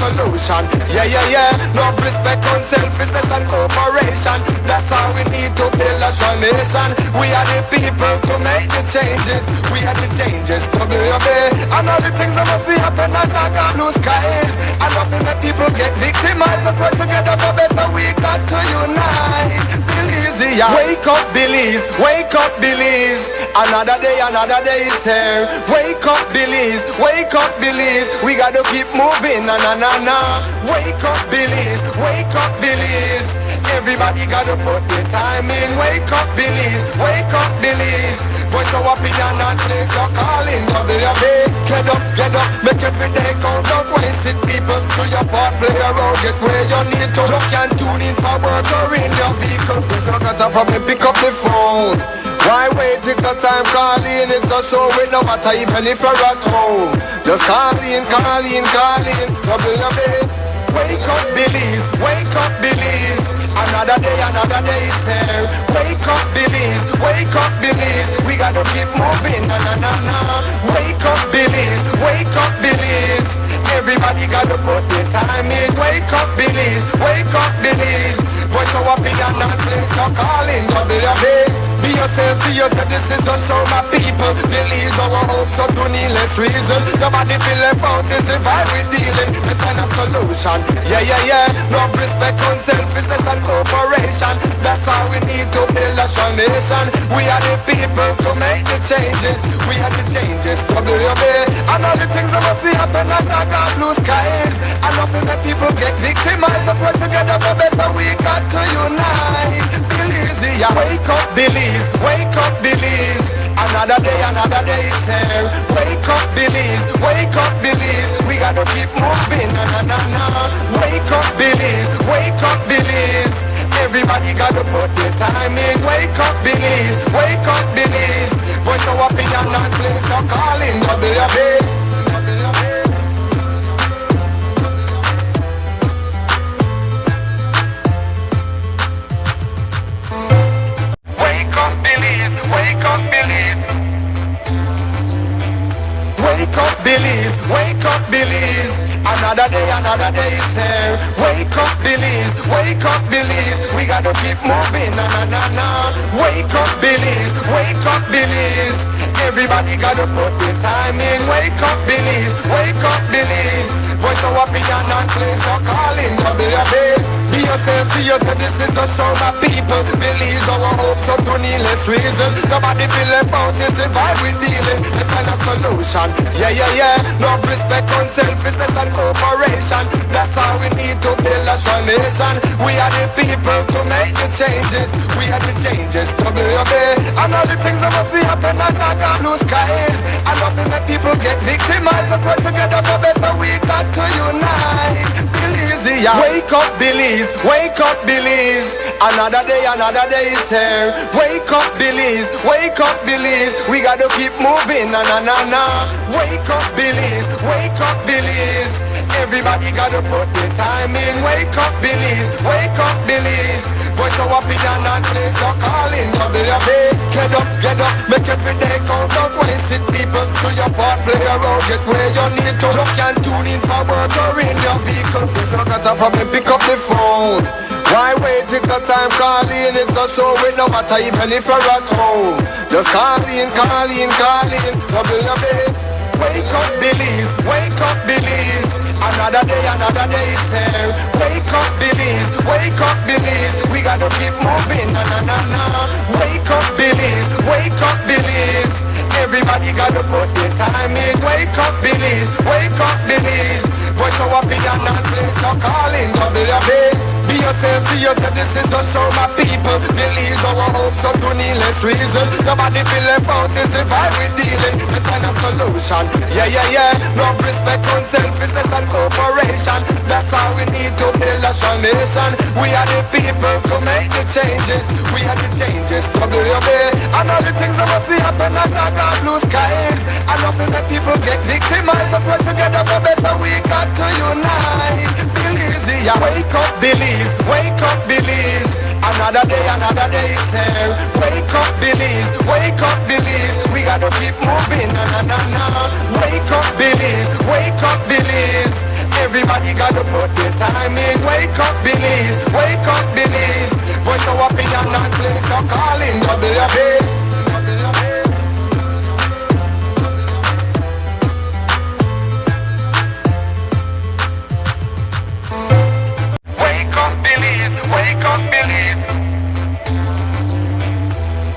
solution. Yeah, yeah, yeah. No respect, unselfishness and cooperation. That's how we need to build a strong nation. We are the people to make the changes. We are the changes to be obeyed. And all the things that must happen and not got blue skies. And nothing that people get victimized. Let's work together for better. We got to unite. Belize, yeah. Wake up, Belize. Wake up, Belize. Another day is here. Wake up, Belize. Wake up, Belize. We gotta keep moving. Na na na na. Wake up, Belize. Wake up, Belize. Everybody gotta put their time in. Wake up, Belize. Wake up, Belize. Voice of opinion and place your calling. WB. Get up, make every day count. Don't waste it, people. Do your part, play your role. Get where you need to. Look and tune in for work or in your vehicle. If you got a problem, pick up the phone. Why wait till the time calling? It's the show with no matter even if you're at home. Just call in. WB. Wake up, Belize. Wake up, Belize. Another day is here. Wake up, Belize. Wake up, Belize. We gotta keep moving. Na na na na. Wake up, Belize. Wake up, Belize. Everybody gotta put their time in. Wake up, Belize. Wake up, Belize. Voice of opinion and place your calling. WB. Be yourself, see yourself, this is the show, my people. Believe our hopes so to needless reason. Nobody feel left out, is the vibe we're dealing. Let's find a solution. Yeah, yeah, yeah. No respect, unselfishness and cooperation. That's how we need to build a strong nation. We are the people to make the changes. We are the changes to be obeyed. And all the things that must happen and not got blue skies. And nothing that people get victimized. Let's work together for better, we got to unite. Belize, yeah. Wake up, Belize. Wake up, Belize. Another day is here. Wake up, Belize. Wake up, Belize. We gotta keep moving. Na na na na. Wake up, Belize. Wake up, Belize. Everybody gotta put their time in. Wake up, Belize. Wake up, Belize. Voice of opinion and place your calling. WB. Wake up, Belize. Wake up, Belize. Wake up, Belize. Wake up, Belize. Another day is here. Wake up, Belize. Wake up, Belize. We gotta keep moving. Na na na na. Wake up, Belize. Wake up, Belize. Everybody gotta put their time in. Wake up, Belize. Wake up, Belize. Voice of opinion and place your calling. WB. Be yourself, see yourself, this is the show, my people. Believe our hopes so to needless reason. Nobody feel left out, is the vibe we're dealing. Let's find a solution. Yeah, yeah, yeah. No respect, unselfishness and cooperation. That's how we need to build a strong nation. We are the people to make the changes. We are the changes to be obeyed. And all the things that must happen and not got blue skies. And nothing that people get victimized. Let's work together for better, we got to unite. Belize, yeah. Wake up, Belize. Wake up, Belize. Another day is here. Wake up, Belize. Wake up, Belize. We gotta keep moving. Na na na na. Wake up, Belize. Wake up, Belize. Everybody gotta put their time in. Wake up, Belize. Wake up, Belize. Voice of opinion and place your calling. WB. Get up, make every day count. Don't waste it, people. Do your part, play your role. Get where you need to. Look and tune in for work or in your vehicle. If you got a problem, pick up the phone. Why wait till the time calling? It's the show with no matter even if you're at home. Just call in. WB. Wake up, Belize. Wake up, Belize. Another day is here. Wake up, Belize. Wake up, Belize. We gotta keep moving. Na na na na. Wake up, Belize. Wake up, Belize. Everybody gotta put their time in. Wake up, Belize. Wake up, Belize. Voice of opinion and place your calling. WB. Be yourself, see yourself, this is the show, my people. Believe our hopes so to needless reason. Nobody feel left out, is the vibe we're dealing. Let's find a solution. Yeah, yeah, yeah. No respect, unselfishness and cooperation. That's how we need to build a strong nation. We are the people to make the changes. We are the changes to be obeyed. And all the things that must happen and not got blue skies. And nothing that people get victimized. Let's work together for better, we got to unite. Belize, yeah. Wake up, Belize. Wake up, Belize. Another day is here. Wake up, Belize. Wake up, Belize. We gotta keep moving. Na na na na. Wake up, Belize. Wake up, Belize. Everybody gotta put their time in. Wake up, Belize. Wake up, Belize. Voice of opinion, not place. So calling WUB. Wake up, Belize. Wake up, Belize.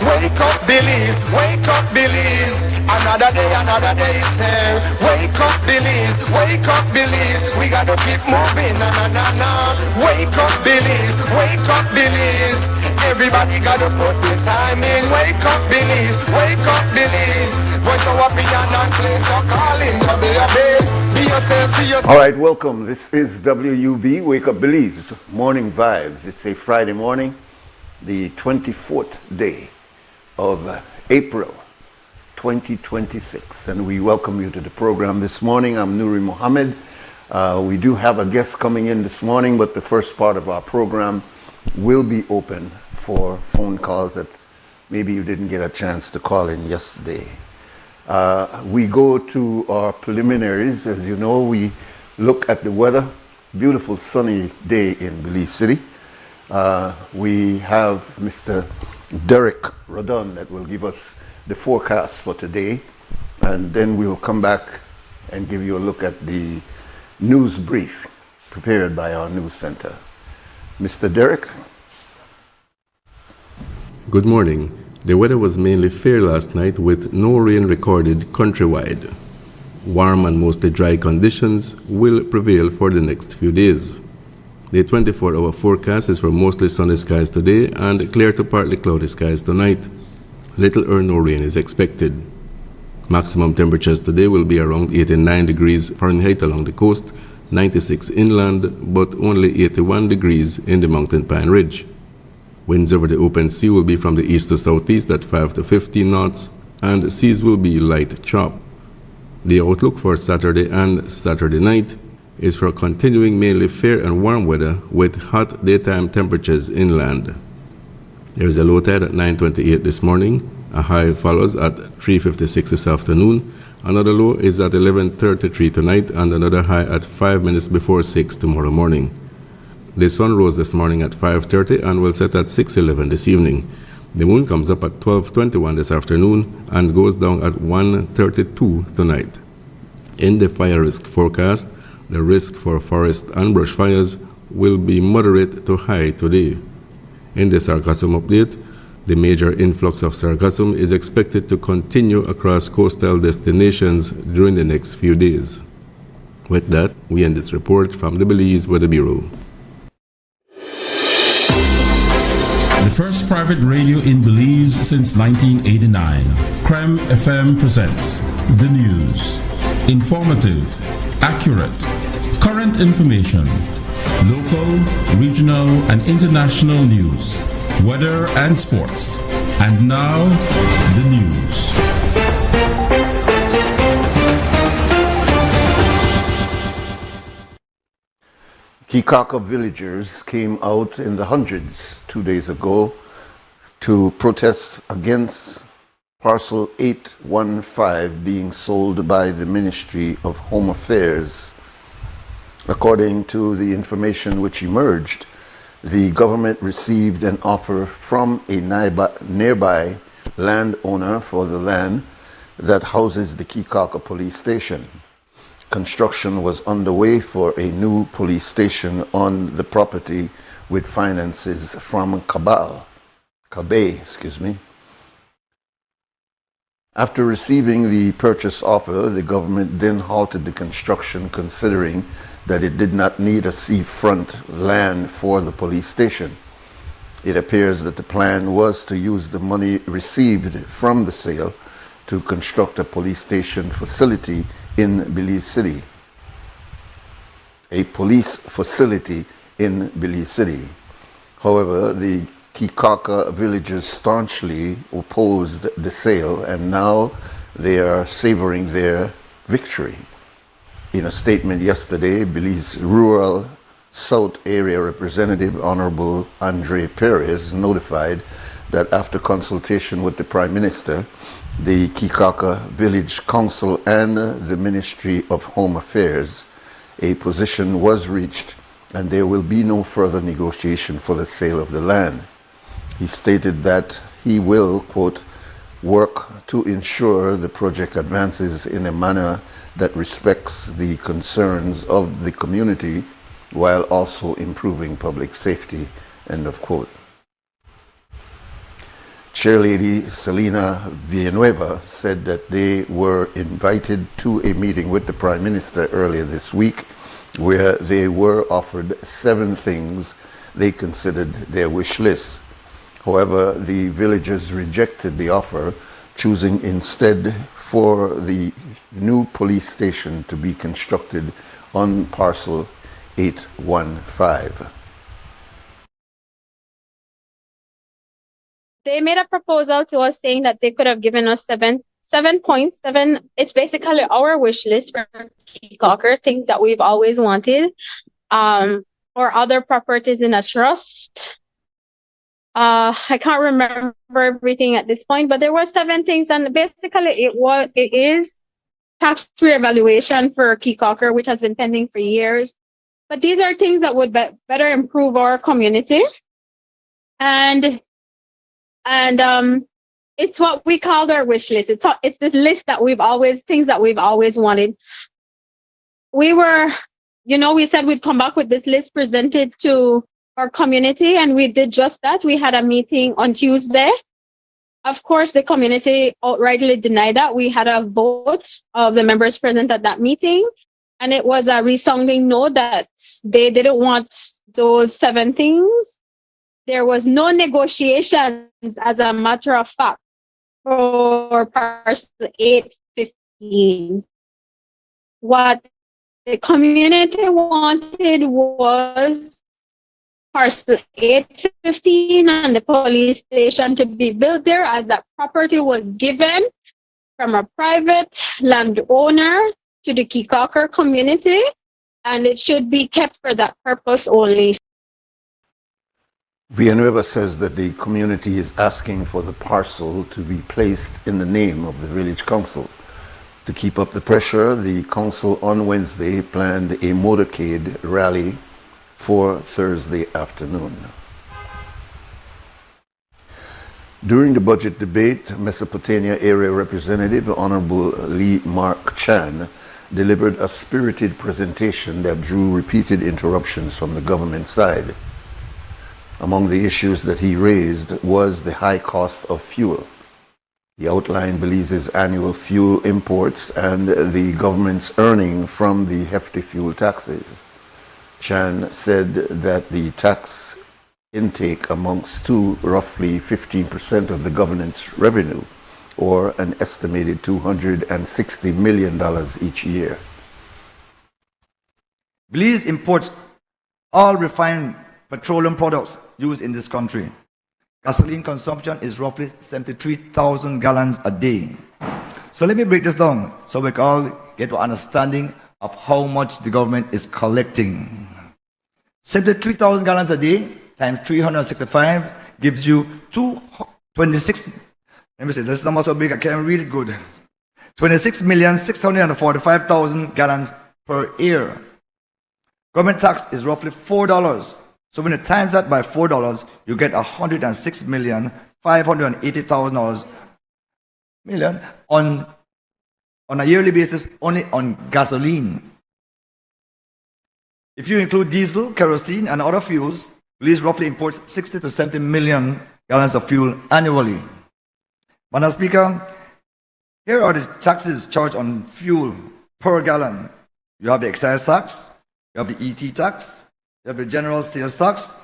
Wake up, Belize. Wake up, Belize. Another day is here. Wake up, Belize. Wake up, Belize. We gotta keep moving. Na na na na. Wake up, Belize. Wake up, Belize. Everybody gotta put their time in. Wake up, Belize. Wake up, Belize. Voice of opinion and place. So calling WUB. Be yourself, see yourself. All right, welcome. This is WUB, Wake Up Belize, Morning Vibes. It's a Friday morning, the 24th day of April 2026. And we welcome you to the program this morning. I'm Nuri Mohammed. We do have a guest coming in this morning, but the first part of our program will be open for phone calls that maybe you didn't get a chance to call in yesterday. We go to our preliminaries. As you know, we look at the weather. Beautiful sunny day in Belize City. We have Mr. Derek Rodon that will give us the forecast for today, and then we'll come back and give you a look at the news brief prepared by our news center. Mr. Derek? Good morning. The weather was mainly fair last night with no rain recorded countrywide. Warm and mostly dry conditions will prevail for the next few days. The 24-hour forecast is for mostly sunny skies today and clear to partly cloudy skies tonight. Little or no rain is expected. Maximum temperatures today will be around 89 degrees Fahrenheit along the coast, 96 inland, but only 81 degrees in the Mountain Pine Ridge. Winds over the open sea will be from the east to southeast at 5 to 15 knots, and seas will be light chop. The outlook for Saturday and Saturday night is for continuing mainly fair and warm weather with hot daytime temperatures inland. There is a low tide at 9:28 this morning, a high follows at 3:56 this afternoon, another low is at 11:33 tonight, and another high at 5 minutes before 6 tomorrow morning. The sun rose this morning at 5:30 and will set at 6:11 this evening. The moon comes up at 12:21 this afternoon and goes down at 1:32 tonight. In the fire risk forecast, the risk for forest and brush fires will be moderate to high today. In the sargassum update, the major influx of sargassum is expected to continue across coastal destinations during the next few days. With that, we end this report from the Belize Weather Bureau. The first private radio in Belize since 1989, Creme FM presents the news. Informative, accurate, current information, local, regional, and international news, weather and sports. And now, the news. Kikaka villagers came out in the hundreds 2 days ago to protest against Parcel 815 being sold by the Ministry of Home Affairs. According to the information which emerged, the government received an offer from a nearby landowner for the land that houses the Kikaka police station. Construction was underway for a new police station on the property with finances from Kabe. After receiving the purchase offer, the government then halted the construction, considering that it did not need a seafront land for the police station. It appears that the plan was to use the money received from the sale to construct a police station facility in Belize City. A police facility in Belize City. However, the Kikaka villagers staunchly opposed the sale, and now they are savoring their victory. In a statement yesterday, Belize Rural South Area Representative Honorable Andre Perez notified that after consultation with the Prime Minister, the Kikaka Village Council and the Ministry of Home Affairs, a position was reached and there will be no further negotiation for the sale of the land. He stated that he will, quote, work to ensure the project advances in a manner that respects the concerns of the community while also improving public safety, end of quote. Chairlady Selena Villanueva said that they were invited to a meeting with the Prime Minister earlier this week where they were offered 7 things they considered their wish list. However, the villagers rejected the offer, choosing instead for the new police station to be constructed on parcel 815. They made a proposal to us saying that they could have given us 7 points. It's basically our wish list for Kikaka, things that we've always wanted, or other properties in a trust. I can't remember everything at this point, but there were 7 things, and basically it is tax reevaluation for Kikaka, which has been pending for years. But these are things that would better improve our community, and it's what we called our wish list. It's this list that things that we've always wanted. We said we'd come back with this list presented to our community, and we did just that. We had a meeting on Tuesday. Of course, the community outrightly denied that. We had a vote of the members present at that meeting, and it was a resounding no that they didn't want those 7 things. There was no negotiations, as a matter of fact, for parcel 815. What the community wanted was parcel 815 and the police station to be built there, as that property was given from a private landowner to the Kikaka community, and it should be kept for that purpose only. Villanueva says that the community is asking for the parcel to be placed in the name of the village council. To keep up the pressure, the council on Wednesday planned a motorcade rally for Thursday afternoon. During the budget debate, Mesopotamia Area Representative Honorable Lee Mark Chan delivered a spirited presentation that drew repeated interruptions from the government side. Among the issues that he raised was the high cost of fuel. He outlined Belize's annual fuel imports and the government's earning from the hefty fuel taxes. Chan said that the tax intake amounts to roughly 15% of the government's revenue, or an estimated $260 million each year. Belize imports all refined petroleum products used in this country. Gasoline consumption is roughly 73,000 gallons a day. So let me break this down so we can all get an understanding of how much the government is collecting. 73,000 gallons a day times 365 gives you 26. Let me see, this number so big I can't read it good. 26,645,000 gallons per year. Government tax is roughly $4. So when you times that by $4, you get $106,580,000 on a yearly basis only on gasoline. If you include diesel, kerosene, and other fuels, Belize roughly imports 60 to 70 million gallons of fuel annually. Madam Speaker, here are the taxes charged on fuel per gallon. You have the excise tax, you have the ET tax, you have the general sales tax.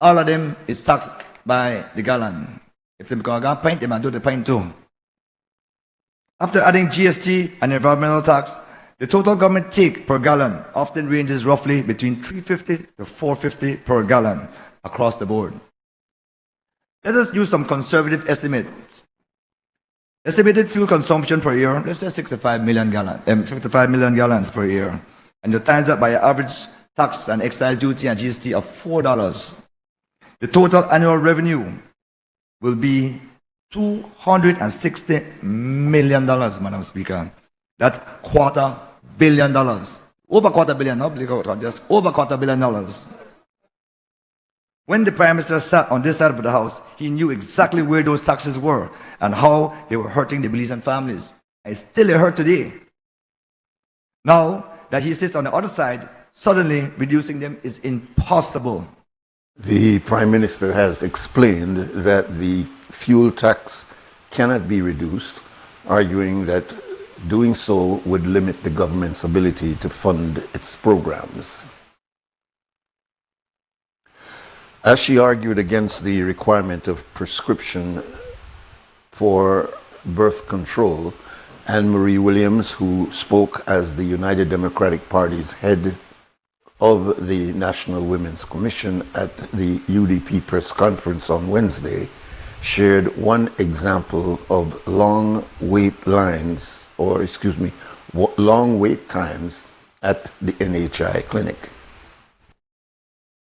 All of them is taxed by the gallon. If they become a pint, they might do the pint too. After adding GST and environmental tax, the total government take per gallon often ranges roughly between $3.50 to $4.50 per gallon across the board. Let us use some conservative estimates. Estimated fuel consumption per year, let's say 55 million gallons per year. And you times that by an average tax and excise duty and GST of $4. The total annual revenue will be $260 million, Madam Speaker. That's $250 million. Over $250 million, not just over $250 million. When the Prime Minister sat on this side of the House, he knew exactly where those taxes were and how they were hurting the Belizean families. And still they hurt today. Now that he sits on the other side, suddenly reducing them is impossible. The Prime Minister has explained that the fuel tax cannot be reduced, arguing that doing so would limit the government's ability to fund its programs. As she argued against the requirement of prescription for birth control, Anne-Marie Williams, who spoke as the United Democratic Party's head of the National Women's Commission at the UDP press conference on Wednesday, shared one example of long wait times at the NHI clinic.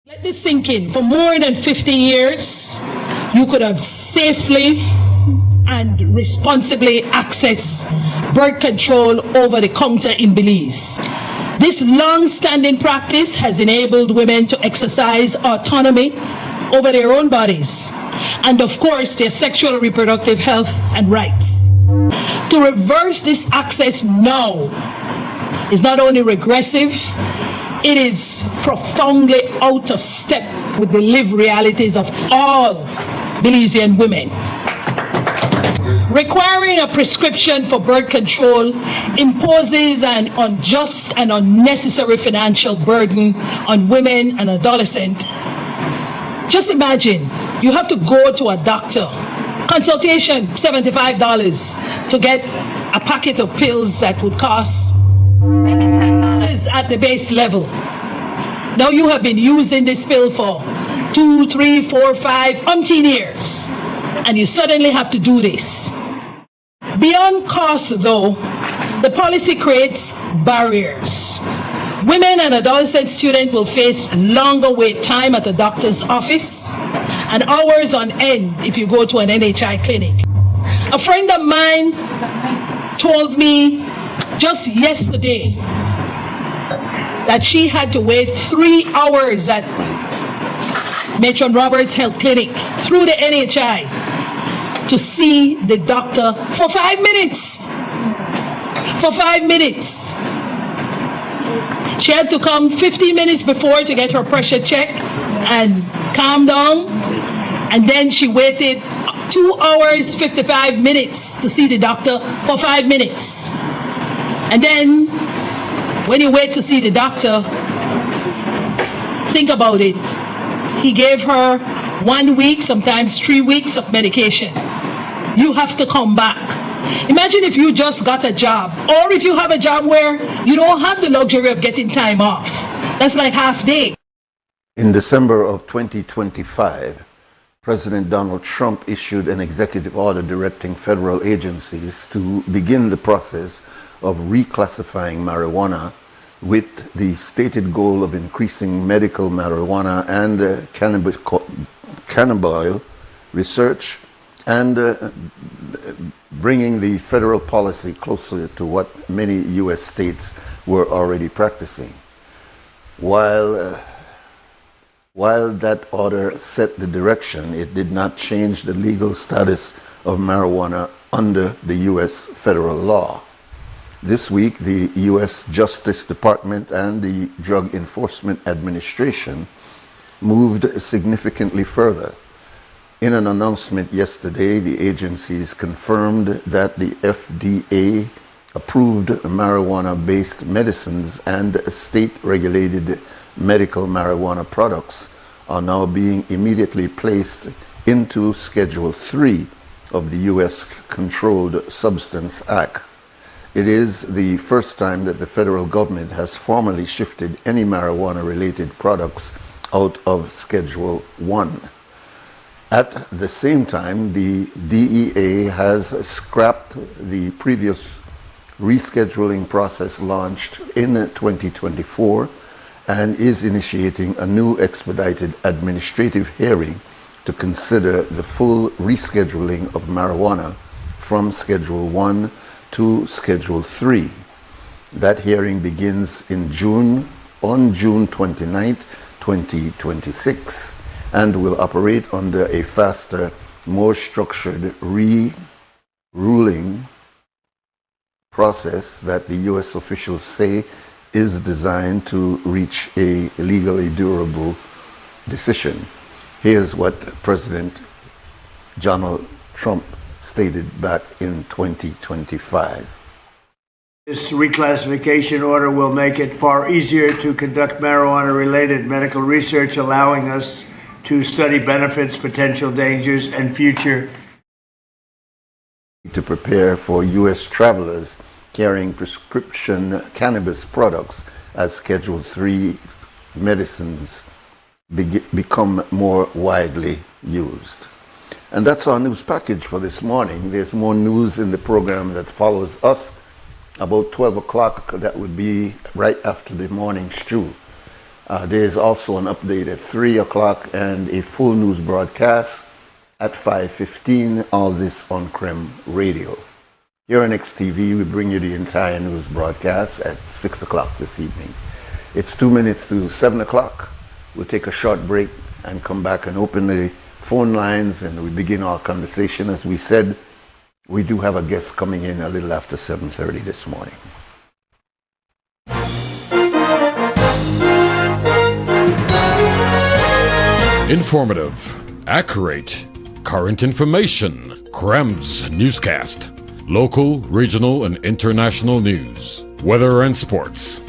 Let this sink in. For more than 50 years, you could have safely and responsibly accessed birth control over the counter in Belize. This long-standing practice has enabled women to exercise autonomy over their own bodies and, of course, their sexual and reproductive health and rights. To reverse this access now is not only regressive, it is profoundly out of step with the lived realities of all Belizean women. Requiring a prescription for birth control imposes an unjust and unnecessary financial burden on women and adolescents. Just imagine, you have to go to a doctor, consultation $75 to get a packet of pills that would cost $10 at the base level. Now you have been using this pill for 2, 3, 4, 5, umpteen years, and you suddenly have to do this. Beyond cost, though, the policy creates barriers. Women and adolescent students will face longer wait time at the doctor's office and hours on end if you go to an NHI clinic. A friend of mine told me just yesterday that she had to wait 3 hours at Matron Roberts Health Clinic through the NHI to see the doctor for 5 minutes. For 5 minutes. She had to come 15 minutes before to get her pressure checked and calm down. And then she waited 2 hours, 55 minutes to see the doctor for 5 minutes. And then when you wait to see the doctor, think about it. He gave her 1 week, sometimes 3 weeks of medication. You have to come back. Imagine if you just got a job, or if you have a job where you don't have the luxury of getting time off. That's like half day. In December of 2025, President Donald Trump issued an executive order directing federal agencies to begin the process of reclassifying marijuana with the stated goal of increasing medical marijuana and cannabis research and bringing the federal policy closer to what many U.S. states were already practicing. While that order set the direction, it did not change the legal status of marijuana under the U.S. federal law. This week, the U.S. Justice Department and the Drug Enforcement Administration moved significantly further. In an announcement yesterday, the agencies confirmed that the FDA approved marijuana-based medicines and state-regulated medical marijuana products are now being immediately placed into Schedule 3 of the U.S. Controlled Substance Act. It is the first time that the federal government has formally shifted any marijuana-related products out of Schedule 1. At the same time, the DEA has scrapped the previous rescheduling process launched in 2024 and is initiating a new expedited administrative hearing to consider the full rescheduling of marijuana from Schedule 1 to Schedule 3. That hearing begins on June 29th, 2026, and will operate under a faster, more structured ruling process that the U.S. officials say is designed to reach a legally durable decision. Here's what President Donald Trump stated back in 2025. This reclassification order will make it far easier to conduct marijuana-related medical research, allowing us to study benefits, potential dangers, and future. To prepare for U.S. travelers carrying prescription cannabis products as Schedule 3 medicines become more widely used. And that's our news package for this morning. There's more news in the program that follows us about 12 o'clock. That would be right after the morning stew. There's also an update at 3 o'clock and a full news broadcast at 5:15, all this on Creme Radio. Here on XTV, we bring you the entire news broadcast at 6 o'clock this evening. It's 2 minutes to 7 o'clock. We'll take a short break and come back and open the phone lines, and we begin our conversation. As we said, we do have a guest coming in a little after 7:30 this morning. Informative, accurate, current information. Crem's newscast. Local, regional, and international news. Weather and sports.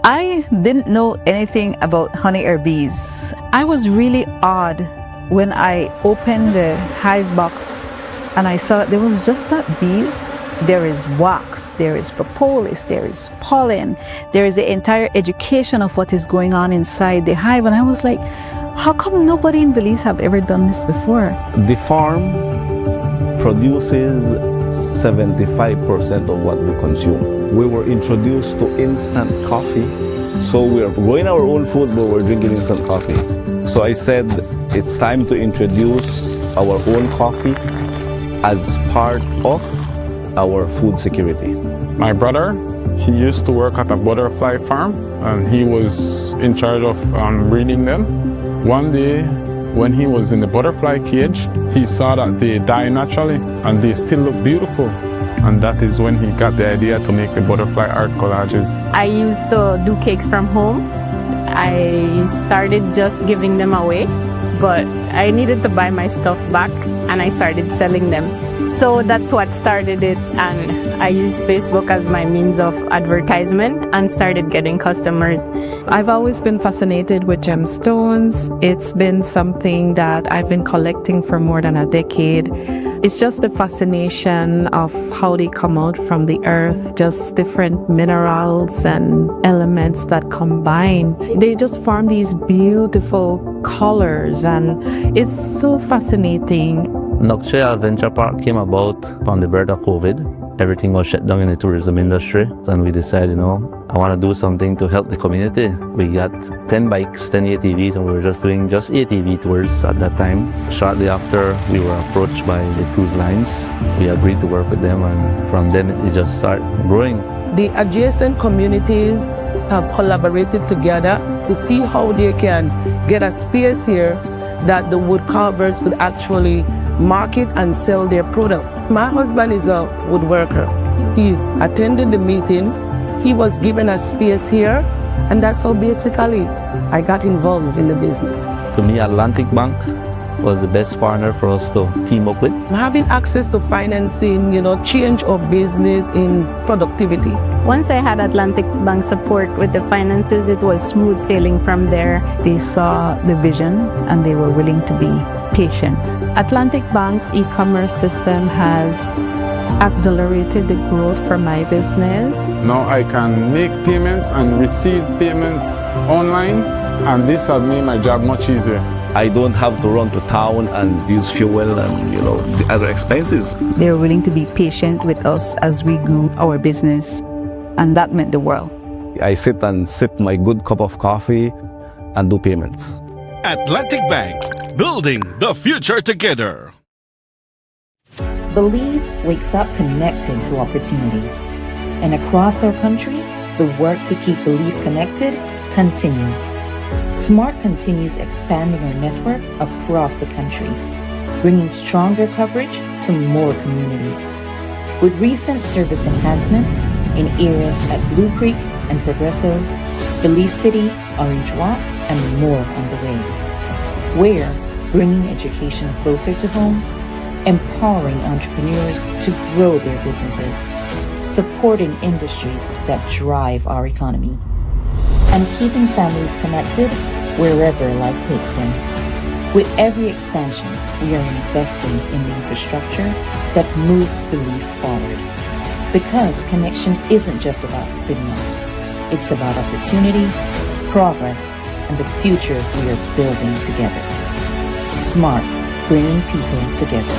I didn't know anything about honey or bees. I was really awed when I opened the hive box and I saw that there was just not bees. There is wax, there is propolis, there is pollen, there is the entire education of what is going on inside the hive. And I was like, how come nobody in Belize have ever done this before? The farm produces 75% of what we consume. We were introduced to instant coffee, so we're growing our own food, but we're drinking instant coffee. So I said, it's time to introduce our own coffee as part of our food security. My brother, he used to work at a butterfly farm, and he was in charge of breeding them. One day, when he was in the butterfly cage, he saw that they die naturally and they still look beautiful. And that is when he got the idea to make the butterfly art collages. I used to do cakes from home. I started just giving them away, but I needed to buy my stuff back and I started selling them. So that's what started it, and I used Facebook as my means of advertisement and started getting customers. I've always been fascinated with gemstones. It's been something that I've been collecting for more than a decade. It's just the fascination of how they come out from the earth, just different minerals and elements that combine. They just form these beautiful colors, and it's so fascinating. Nokche Adventure Park came about on the birth of COVID. Everything was shut down in the tourism industry, and we decided, I want to do something to help the community. We got 10 bikes, 10 ATVs, and we were just doing just ATV tours at that time. Shortly after, we were approached by the cruise lines. We agreed to work with them, and from then it just started growing. The adjacent communities have collaborated together to see how they can get a space here that the wood carvers could actually market and sell their product. My husband is a woodworker. He attended the meeting. He was given a space here, and that's how basically I got involved in the business. To me, Atlantic Bank was the best partner for us to team up with. Having access to financing, change our business in productivity. Once I had Atlantic Bank support with the finances, it was smooth sailing from there. They saw the vision and they were willing to be patient. Atlantic Bank's e-commerce system has accelerated the growth for my business. Now I can make payments and receive payments online, and this has made my job much easier. I don't have to run to town and use fuel and the other expenses. They were willing to be patient with us as we grew our business, and that meant the world. I sit and sip my good cup of coffee and do payments. Atlantic Bank, building the future together. Belize wakes up connected to opportunity. And across our country, the work to keep Belize connected continues. SMART continues expanding our network across the country, bringing stronger coverage to more communities. With recent service enhancements in areas at Blue Creek and Progresso, Belize City, Orange Walk, and more on the way. We're bringing education closer to home, empowering entrepreneurs to grow their businesses, supporting industries that drive our economy, and keeping families connected wherever life takes them. With every expansion, we are investing in the infrastructure that moves Belize forward. Because connection isn't just about signal, it's about opportunity, progress, and the future we are building together. SMART, bringing people together.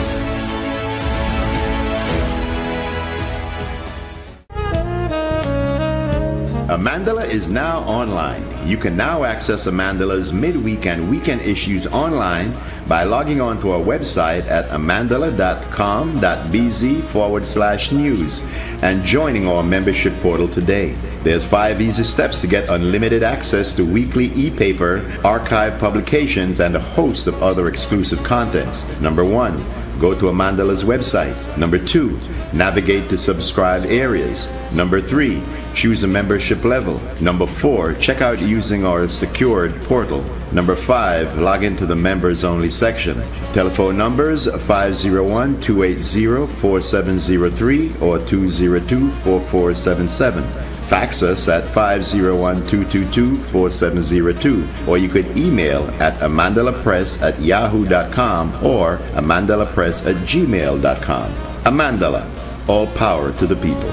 Amandala is now online. You can now access Amandala's midweek and weekend issues online by logging on to our website at amandala.com.bz/news and joining our membership portal today. There's 5 easy steps to get unlimited access to weekly e-paper, archive publications, and a host of other exclusive contents. Number 1, go to Amandala's website. Number 2, navigate to subscribed areas. Number 3, choose a membership level. Number 4, check out using our secured portal. Number 5, log into the members only section. Telephone numbers 501-280-4703 or 202-4477. Fax us at 501-222-4702, or you could email at amandalapress@yahoo.com or amandalapress@gmail.com. Amandala, all power to the people.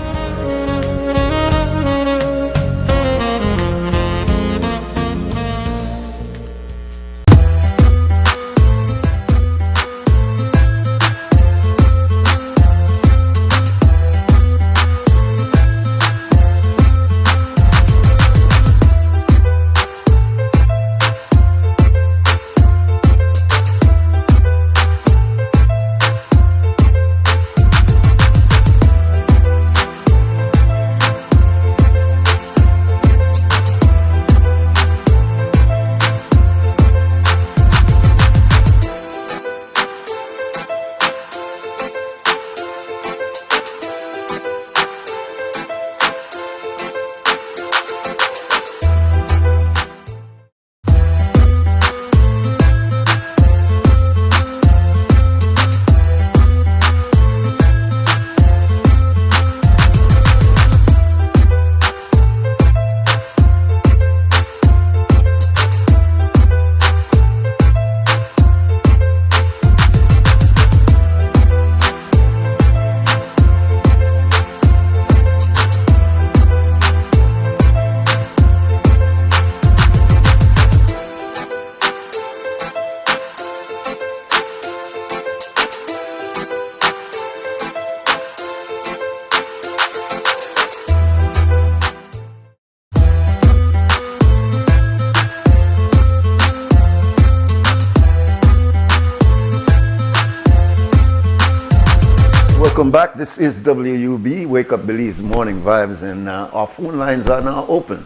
Welcome back. This is WUB, Wake Up Belize Morning Vibes, and our phone lines are now open.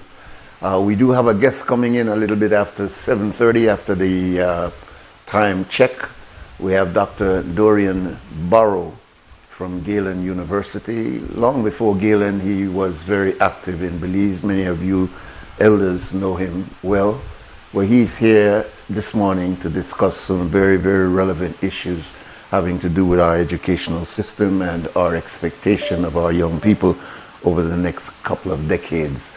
We do have a guest coming in a little bit after 7:30, after the time check. We have Dr. Dorian Barrow from Galen University. Long before Galen, he was very active in Belize. Many of you elders know him well. Well, he's here this morning to discuss some very, very relevant issues having to do with our educational system and our expectation of our young people over the next couple of decades.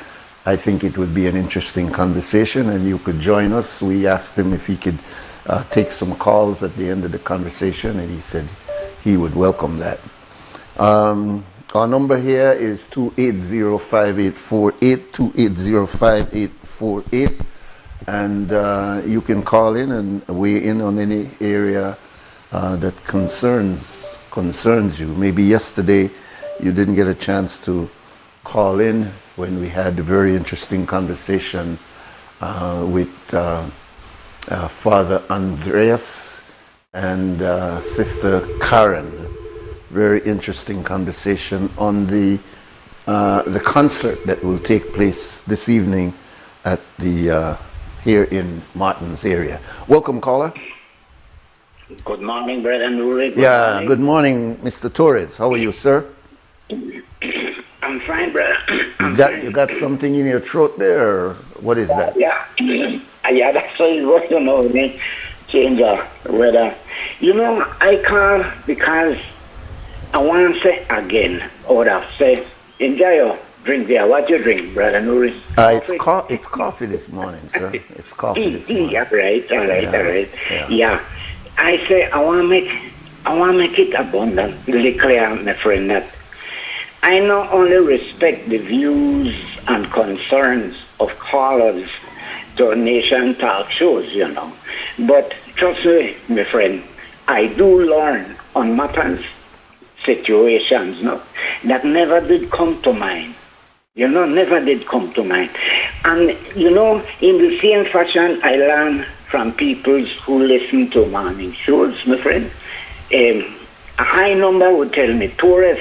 I think it would be an interesting conversation, and you could join us. We asked him if he could take some calls at the end of the conversation, and he said he would welcome that. Our number here is 280-5848, 280-5848, and you can call in and weigh in on any area that concerns you. Maybe yesterday you didn't get a chance to call in when we had a very interesting conversation with Father Andreas and Sister Karen. Very interesting conversation on the concert that will take place this evening at the here in Martin's area. Welcome, caller. Good morning, Brother Nuri. Good morning, Mr. Torres. How are you, sir? I'm fine, brother. You got something in your throat there, or what is that? Yeah, that's why it's worth to know me. Change the weather. You know, I call because I want to say again, or say, enjoy your drink there. What you drink, Brother Nuri? It's coffee this morning, sir. It's coffee this morning. Yeah, right. Yeah. I say I want to make it abundantly clear, my friend, that I not only respect the views and concerns of callers to nation talk shows, you know, but trust me, my friend, I do learn on matters, situations, no, that never did come to mind. You know, never did come to mind. And, you know, in the same fashion, I learn from people who listen to morning shows, my friend. A high number would tell me, Torres,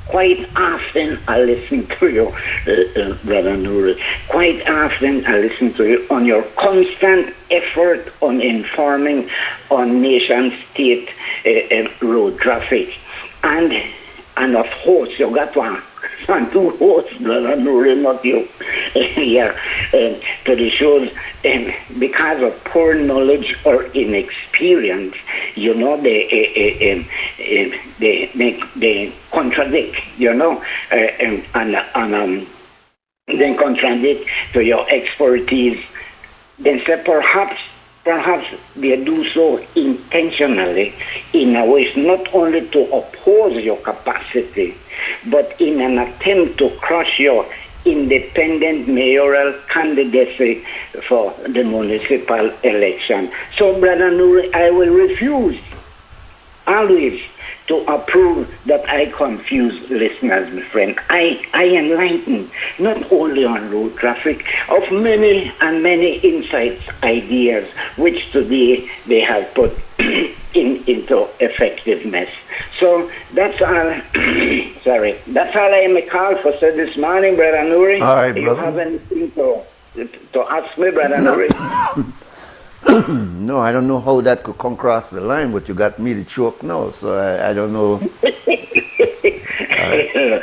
quite often I listen to you, Brother Nuri. Quite often I listen to you on your constant effort on informing on nation-state road traffic. And of course, you got one and two hosts, Brother Nuri, not you. To the shows, because of poor knowledge or inexperience, you know, they contradict, you know, and then contradict to your expertise. Then say perhaps they do so intentionally in a way not only to oppose your capacity, but in an attempt to crush your independent mayoral candidacy for the municipal election. So, Brother Nuri, I will refuse always to approve that I confuse listeners, my friend. I enlighten not only on road traffic, of many and many insights, ideas, which today they have put into effectiveness. So that's all. Sorry, that's all I may call for this morning, Brother Nuri. All right, Do brother. you have anything to ask me, Brother Nuri? No, I don't know how that could come across the line, but you got me to choke now, so I don't know.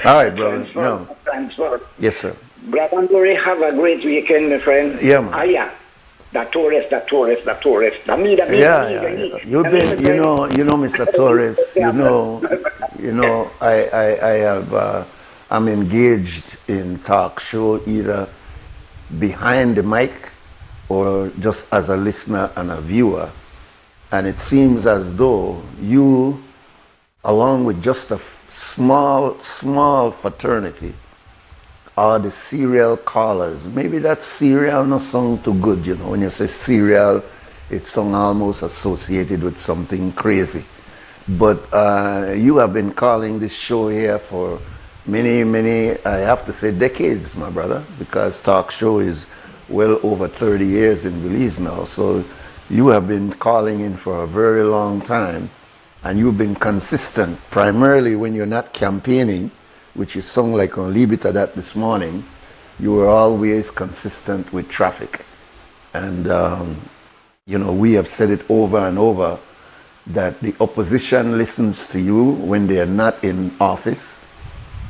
All right, brother. No. Transfer. Yes, sir. Brother Nuri, have a great weekend, my friend. Yeah, man. Yeah. The tourist. You've been, you know, Mr. Torres, you know, I have, I'm engaged in talk show either behind the mic or just as a listener and a viewer. And it seems as though you, along with just a small fraternity, are the serial callers. Maybe that serial not sound too good, you know. When you say serial, it sounds almost associated with something crazy. But you have been calling this show here for many, I have to say decades, my brother, because talk show is well over 30 years in Belize now. So you have been calling in for a very long time, and you've been consistent, primarily when you're not campaigning, which you sung like on Leave It at That this morning. You were always consistent with traffic. And, you know, we have said it over and over that the opposition listens to you when they are not in office.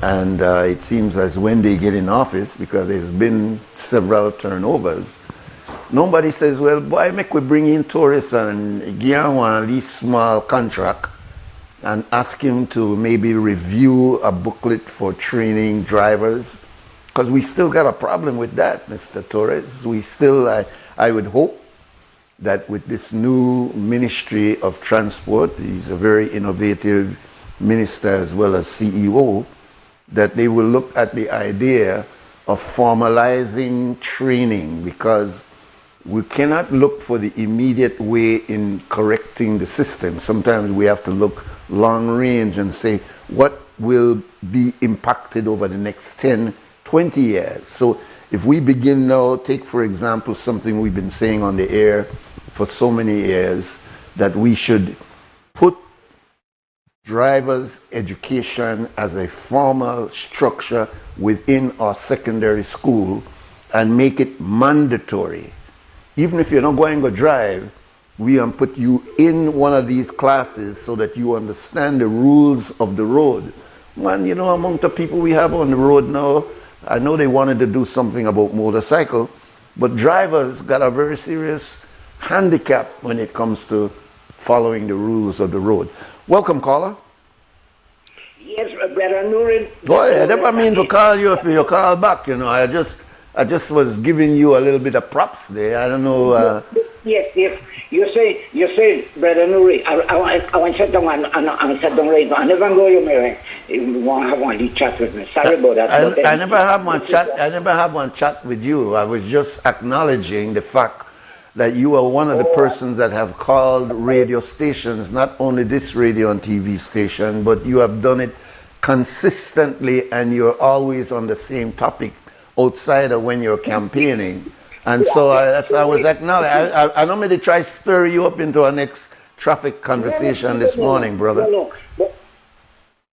And it seems as when they get in office, because there's been several turnovers, nobody says, well, boy, make we bring in tourists and give him one least small contract and ask him to maybe review a booklet for training drivers. Because we still got a problem with that, Mr. Torres. We still, I would hope that with this new Ministry of Transport, he's a very innovative minister as well as CEO, that they will look at the idea of formalizing training, because we cannot look for the immediate way in correcting the system. Sometimes we have to look long range and say what will be impacted over the next 10, 20 years. So if we begin now, take for example something we've been saying on the air for so many years, that we should put drivers' education as a formal structure within our secondary school and make it mandatory. Even if you're not going to drive, we put you in one of these classes so that you understand the rules of the road. Man, you know, among the people we have on the road now, I know they wanted to do something about motorcycle, but drivers got a very serious handicap when it comes to following the rules of the road. Welcome, caller. Yes, Brother Nuri. Go ahead. I never mean to call you if you call back, you know. I just was giving you a little bit of props there. I don't know. Yes. You say, Brother Nuri, I want to sit down and sit down right now. I never go your way. You want to have one chat with me. Sorry about that. I never have one chat. I never have one chat with you. I was just acknowledging the fact that you are one of the persons that have called radio stations, not only this radio and TV station, but you have done it consistently, and you're always on the same topic outside of when you're campaigning. And so I was acknowledging. I know me to try to stir you up into our next traffic conversation this morning, brother. No.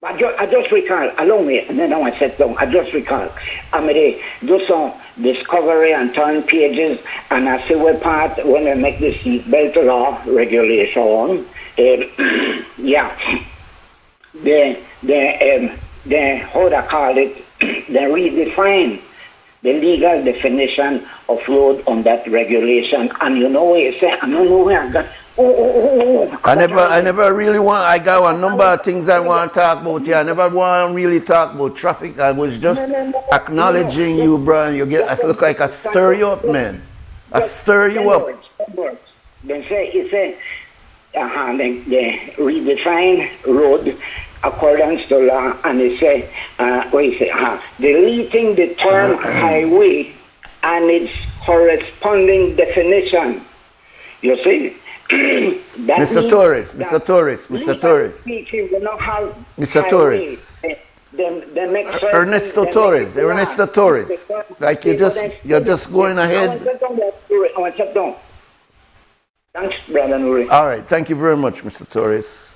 I just recall, allow me, and then I want to sit down. I just recall, I may do some discovery and turn pages, and I see what part when they make the seatbelt law regulation. They how they call it, they redefine the legal definition of road on that regulation. And you know what you say, I don't know where I got. I never really want. I got a number of things I want to talk about here. I never want to really talk about traffic. I was just acknowledging you, bro. And I look like I stir you up, man. I stir you up. Then they redefine road accordance to law, and they say, deleting the term highway and its corresponding definition. You see? Mr. Torres. Ernesto Torres. Like you're just going ahead. I want to sit down. Thanks, Brother Nuri. All right, thank you very much, Mr. Torres.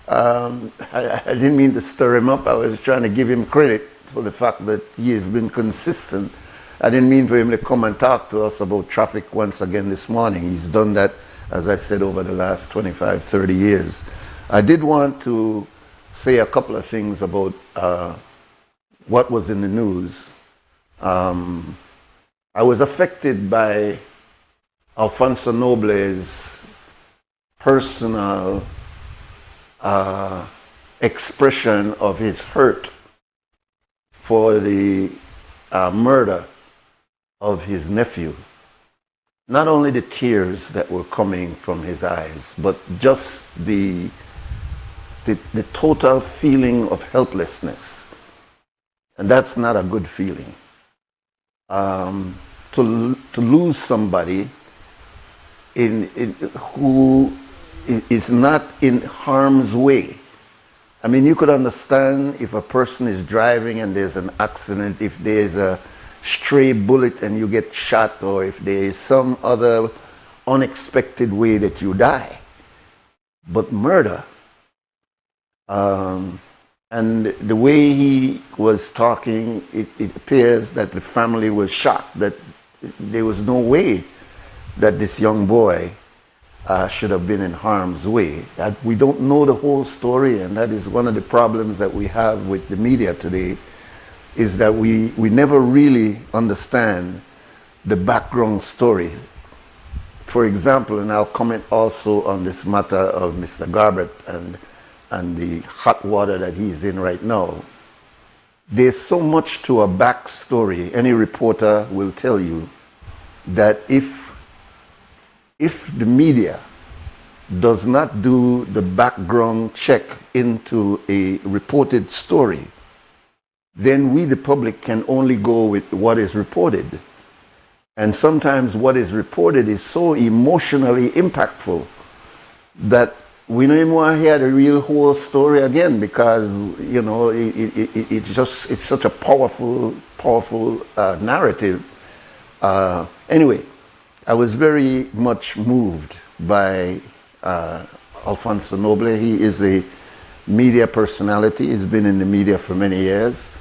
I didn't mean to stir him up. I was trying to give him credit for the fact that he has been consistent. I didn't mean for him to come and talk to us about traffic once again this morning. He's done that, as I said, over the last 25, 30 years. I did want to say a couple of things about what was in the news. I was affected by Alfonso Noble's personal expression of his hurt for the murder of his nephew. Not only the tears that were coming from his eyes, but just the total feeling of helplessness. And that's not a good feeling. To lose somebody who is not in harm's way. I mean, you could understand if a person is driving and there's an accident, if there's a stray bullet and you get shot, or if there is some other unexpected way that you die. But murder, and the way he was talking, it appears that the family was shocked that there was no way that this young boy should have been in harm's way. That we don't know the whole story, and that is one of the problems that we have with the media today, is that we never really understand the background story. For example, and I'll comment also on this matter of Mr. Garbett and the hot water that he's in right now. There's so much to a backstory. Any reporter will tell you that if the media does not do the background check into a reported story, then we, the public, can only go with what is reported. And sometimes what is reported is so emotionally impactful that we don't even want to hear the real whole story again, because, you know, it's such a powerful narrative. Anyway, I was very much moved by Alfonso Noble. He is a media personality. He's been in the media for many years,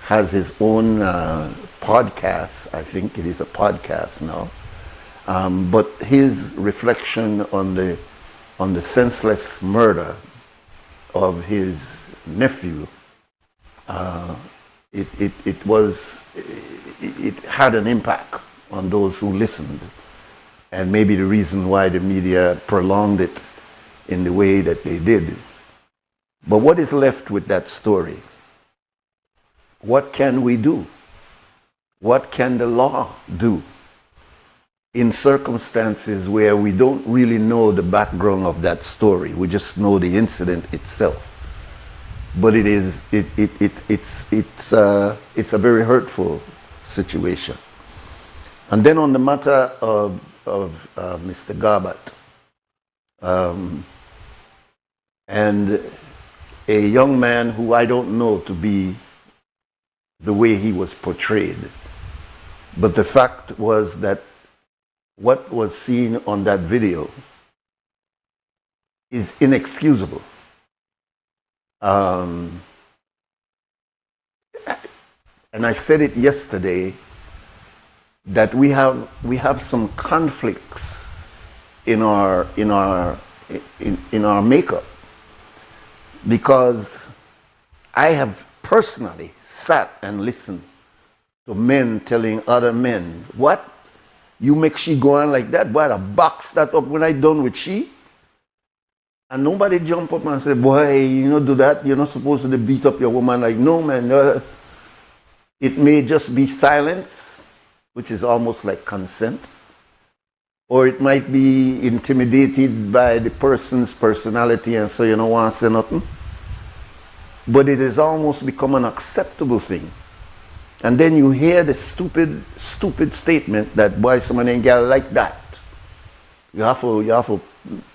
has his own podcast. I think it is a podcast now. But his reflection on the senseless murder of his nephew, it had an impact on those who listened, and maybe the reason why the media prolonged it in the way that they did. But what is left with that story? What can we do? What can the law do in circumstances where we don't really know the background of that story? We just know the incident itself. But it's a very hurtful situation. And then on the matter of Mr. Garbutt, and a young man who I don't know to be the way he was portrayed, but the fact was that what was seen on that video is inexcusable. And I said it yesterday that we have some conflicts in our makeup, because I have personally sat and listened to men telling other men, "What? You make she go on like that? Boy, I box that up when I done with she." And nobody jump up and say, "Boy, you don't do that. You're not supposed to beat up your woman." Like, no, man. It may just be silence, which is almost like consent. Or it might be intimidated by the person's personality, and so you don't want to say nothing. But it has almost become an acceptable thing. And then you hear the stupid statement that, "Boy, someone ain't got like that. You have to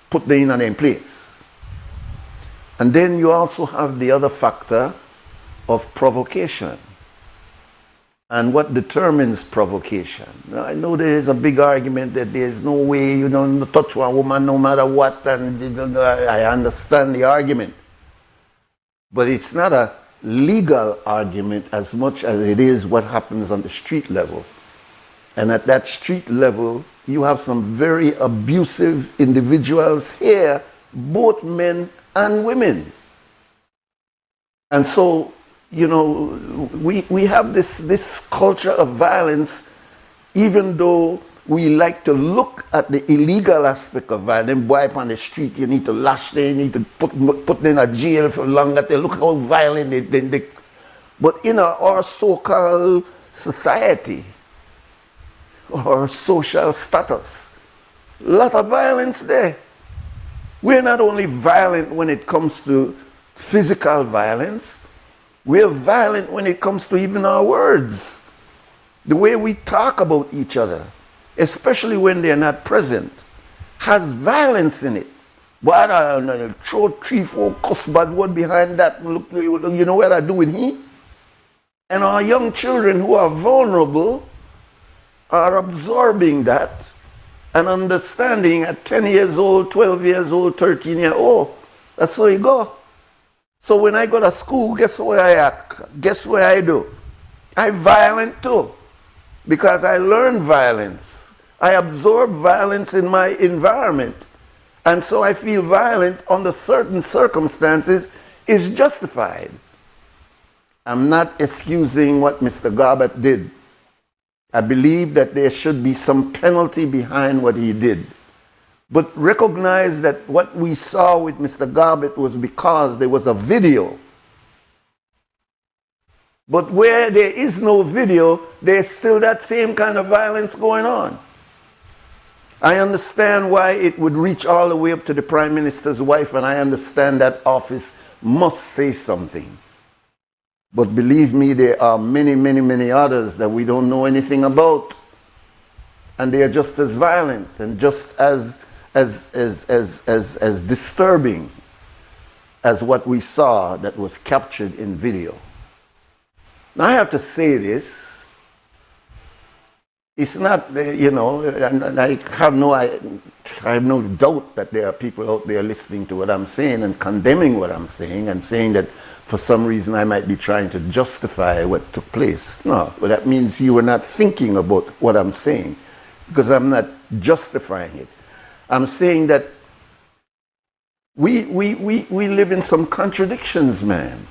put them in their place." And then you also have the other factor of provocation. And what determines provocation? Now, I know there is a big argument that there is no way you don't touch one woman no matter what, and I understand the argument. But it's not a legal argument as much as it is what happens on the street level. And at that street level, you have some very abusive individuals here, both men and women. And so, you know, we have this culture of violence, even though we like to look at the illegal aspect of violence. Boy, up on the street, you need to lash them, you need to put them in a jail for longer. They look how violent they. But in our so-called society, or social status, a lot of violence there. We're not only violent when it comes to physical violence, we're violent when it comes to even our words. The way we talk about each other, especially when they're not present, has violence in it. But I throw 3-4 cuss bad word behind that. Look, you know what I do with him? And our young children who are vulnerable are absorbing that and understanding at 10 years old, 12 years old, 13 years old. That's how you go. So when I go to school, guess where I act? Guess what I do? I'm violent too, because I learn violence. I absorb violence in my environment. And so I feel violent under certain circumstances is justified. I'm not excusing what Mr. Garbutt did. I believe that there should be some penalty behind what he did. But recognize that what we saw with Mr. Garbutt was because there was a video. But where there is no video, there's still that same kind of violence going on. I understand why it would reach all the way up to the Prime Minister's wife, and I understand that office must say something. But believe me, there are many, many, many others that we don't know anything about. And they are just as violent and just as disturbing as what we saw that was captured in video. Now I have to say this. It's not, and I have no doubt that there are people out there listening to what I'm saying and condemning what I'm saying and saying that for some reason I might be trying to justify what took place. No, but that means you are not thinking about what I'm saying, because I'm not justifying it. I'm saying that we live in some contradictions, man.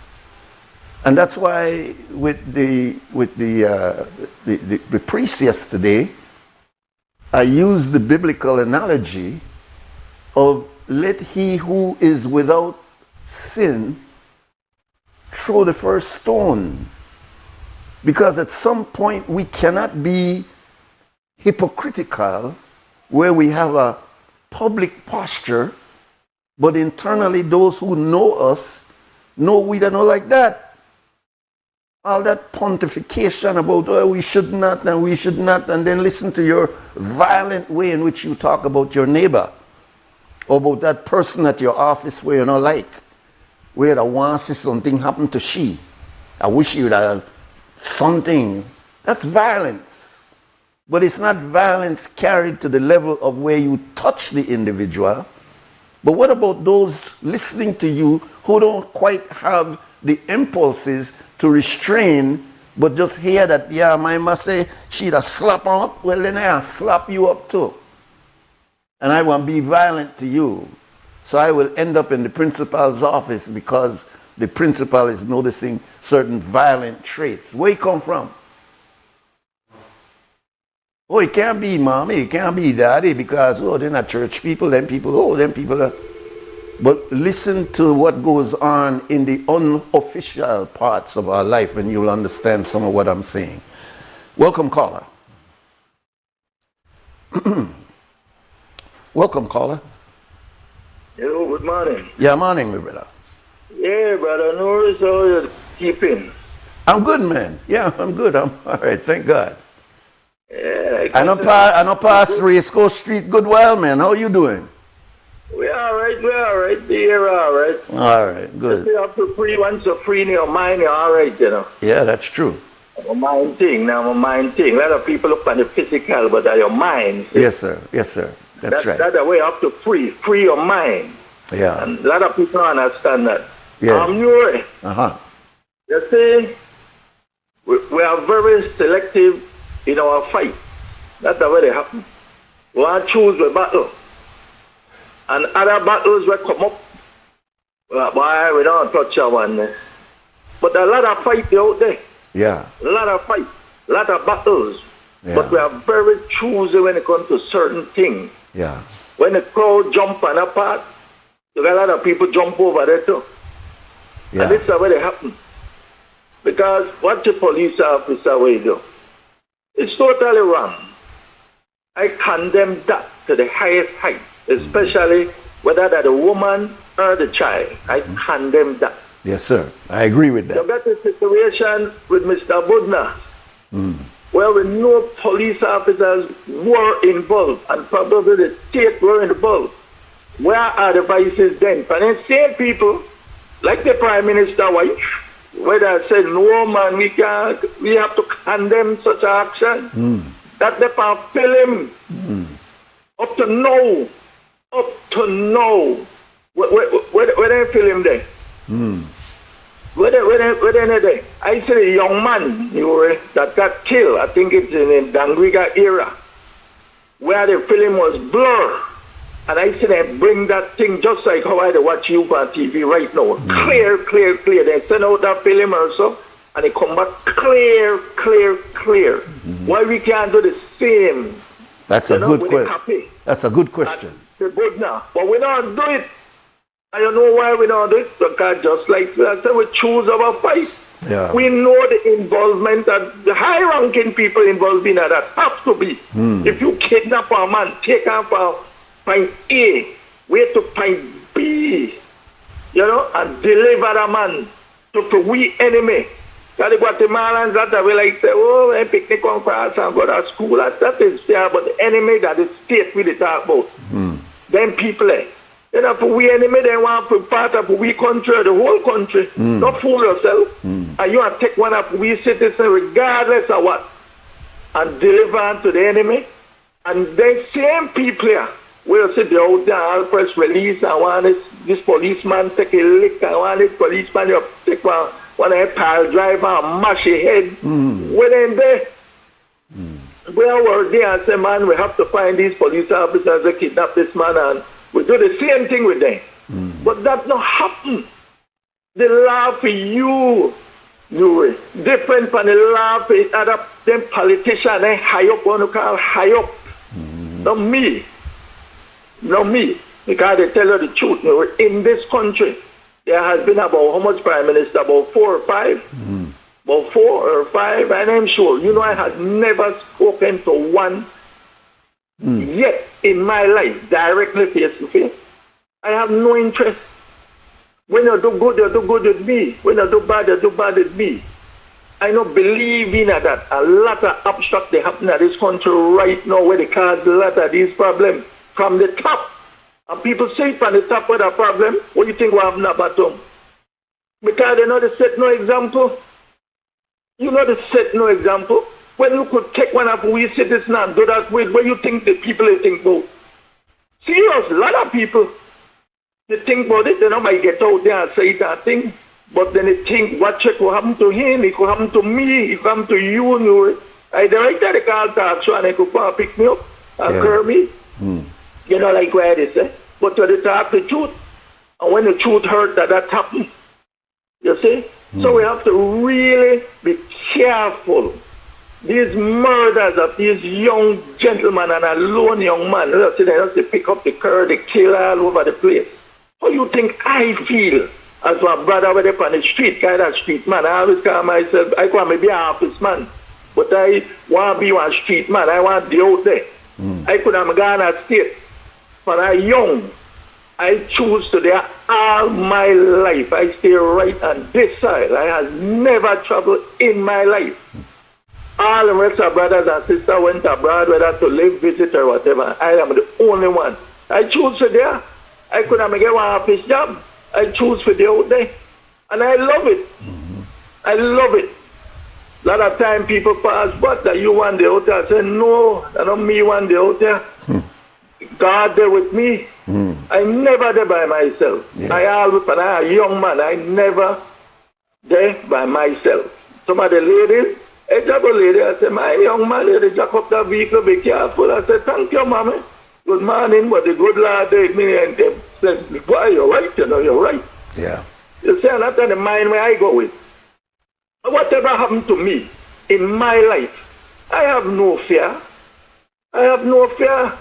And that's why with the priest yesterday, I used the biblical analogy of let he who is without sin throw the first stone. Because at some point we cannot be hypocritical where we have a public posture, but internally those who know us know we don't know like that. All that pontification about, oh, we should not, and then listen to your violent way in which you talk about your neighbor, or about that person at your office where you don't like, where I want to see something happen to she. I wish you would have something. That's violence. But it's not violence carried to the level of where you touch the individual. But what about those listening to you who don't quite have the impulses to restrain, but just hear that, yeah, my must say she'd have slap her up, well then I'll slap you up too. And I won't be violent to you. So I will end up in the principal's office because the principal is noticing certain violent traits. Where you come from? Oh, it can't be mommy, it can't be daddy, because, oh, they're not church people, them people are... But listen to what goes on in the unofficial parts of our life and you'll understand some of what I'm saying. Welcome, caller. Welcome, caller. Hello, good morning. Yeah, morning, my brother. Yeah, brother Nuri, how you keeping? I'm good, man. Yeah, I'm good. I'm all right, thank God. Yeah, I know pass Race Coast Street good while, man. How you doing? We're all right. We're all right. All right, good. You have to free once you're free in your mind, you're all right, you know. Yeah, that's true. A mind thing. A lot of people look at the physical, but at your mind. Yes, sir. That's right. That's the way you have to free your mind. Yeah. And a lot of people don't understand that. Yeah. Nuri. You see, we are very selective in our fight. That's the way they happen. We want to choose the battle. And other battles will come up. Why we don't touch that one. But a lot of fight out there. Yeah. A lot of fight. A lot of battles. Yeah. But we are very choosy when it comes to certain things. Yeah. When the crowd jump on a part, you got a lot of people jump over there too. Yeah. And this is the way they happen. Because what the police officer will do, it's totally wrong. I condemn that to the highest height, especially whether that a woman or the child. I condemn that. Yes, sir. I agree with that. You got the situation with Mr. Budna, where we know police officers were involved, and probably the state were involved. Where are the vices then? And then same people, like the Prime Minister wife, where they said, no man, we have to condemn such action. That they can film up to now. Where they film there? Where they there? I see a young man that got killed. I think it's in the Dangriga era, where the film was blurred. And I see them bring that thing just like how I watch you on TV right now. Clear. They send out that film also, and they come back clear. Why we can't do the same? That's a good question. That's a good question. That's good now. But we don't do it. I don't know why we don't do it. Because just like I said, we choose our fight. Yeah. We know the involvement that the high-ranking people involved in that have to be. If you kidnap a man, take him from point A, way to point B, and deliver a man to we enemy. The Guatemalans that will like say, oh, I picnic on France and go to school. That is fair, but the enemy that the state really talk about. Them people, for we enemy, they want to be part of we country, the whole country. Don't fool yourself. And you want to take one of we citizens regardless of what, and deliver to the enemy. And the same people here will sit there out there, all press release, I want this policeman take a lick, I want this policeman you take one of a pile driver and mash his head. When in there, we are there and say, man, we have to find these police officers that kidnap this man, and we do the same thing with them. But that not happen. The law for you, Nuri, different from the law for other them politicians, they high up, want to call high up. Not me. Not me. Because they tell you the truth, Nuri, in this country, there has been about how much prime minister? About 4 or 5? About 4 or 5, and I'm sure, I have never spoken to one yet in my life, directly face to face. I have no interest. When you do good, you do good with me. When you do bad, you do bad with me. I don't believe in that. A lot of obstruct they happen in this country right now where they cause a lot of these problems from the top. And people say from the top with a problem, what do you think will happen at the bottom? Because they know they set no example. You know they set no example. When you could take one of we citizens and do that with, what you think the people they think about? Serious, a lot of people, they think about it, they don't might get out there and say that thing, but then they think, what check will happen to him, it could happen to me, it could happen to you, Nuri. I directed the call talk so and they could come and pick me up and curb me. Like where they say. But when they talk the truth, and when the truth hurt that happened, you see? So we have to really be careful. These murders of these young gentlemen and a lone young man, they have to pick up the car, they kill all over the place. How you think I feel as my brother with up on the street, kind of street man? I always call myself, I call me be an office man, but I want to be one street man. I want to be out there. I could have gone to state. When I'm young, I choose to there all my life. I stay right on this side. I have never traveled in my life. All the rest of brothers and sisters went abroad, whether to live, visit, or whatever. I am the only one. I choose to there. I could have get one office job. I choose for the out there. And I love it. I love it. A lot of time people pass, but that you want the out there. I say, no, that not me want the out there. God there with me. I never there by myself. I always, when I a young man, I never there by myself. Some of the ladies, I jack a lady, I say, my young man, they jack up that vehicle, be careful. I said, thank you, mommy. Good morning, but the good Lord did me, and they said, boy, you're right, you're right. Yeah. You see, and that's the mind where I go with. Whatever happened to me in my life, I have no fear. I have no fear.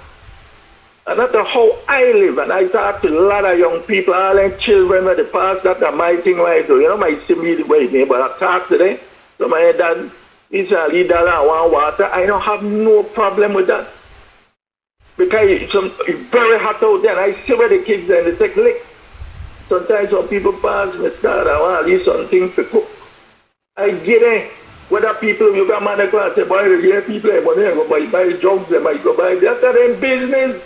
And that's how I live. And I talk to a lot of young people, all them children with the past, that's my thing what I do. Might see me the way me, but I talk to them. So my dad, he's a leader and want water. I don't have no problem with that. Because it's very hot out there, and I see where the kids are, and they take lick. Sometimes when people pass me, start, I want to leave something to cook. I get it. Whether people, you got money, and say, boy, the people have money, go buy drugs, they might go buy. That's their business.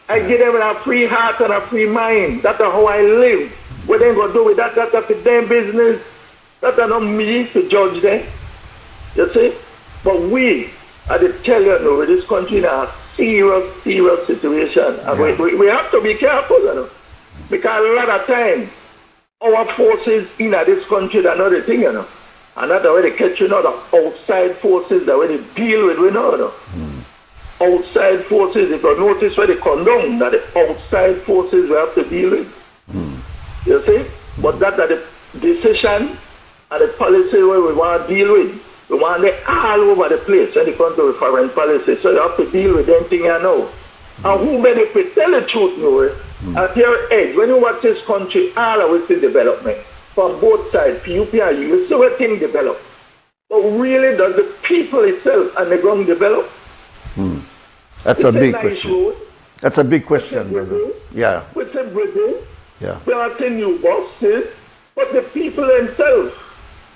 I give them a free heart and a free mind. That's how I live. What they going to do with that, that's for them business. That's not me to judge them. You see? But we, I tell you, this country in a serious, serious situation. And we have to be careful, because a lot of times, our forces in this country, they're not the thing, And that's the way they catch, the outside forces, the way they deal with, Outside forces, if you notice where they condone, that the outside forces we have to deal with. You see? But that's the decision and the policy where we want to deal with. We want them all over the place when it comes to foreign policy. So you have to deal with anything you know. And who benefit? Tell the truth, Nuri. At your age, when you watch this country, all of it is development. from both sides, PUP and US, so everything develop. But really, does the people itself and the ground develop? That's a big question. That's a big question, brother. Yeah. We say Brazil, Yeah. we are saying new bosses, but the people themselves,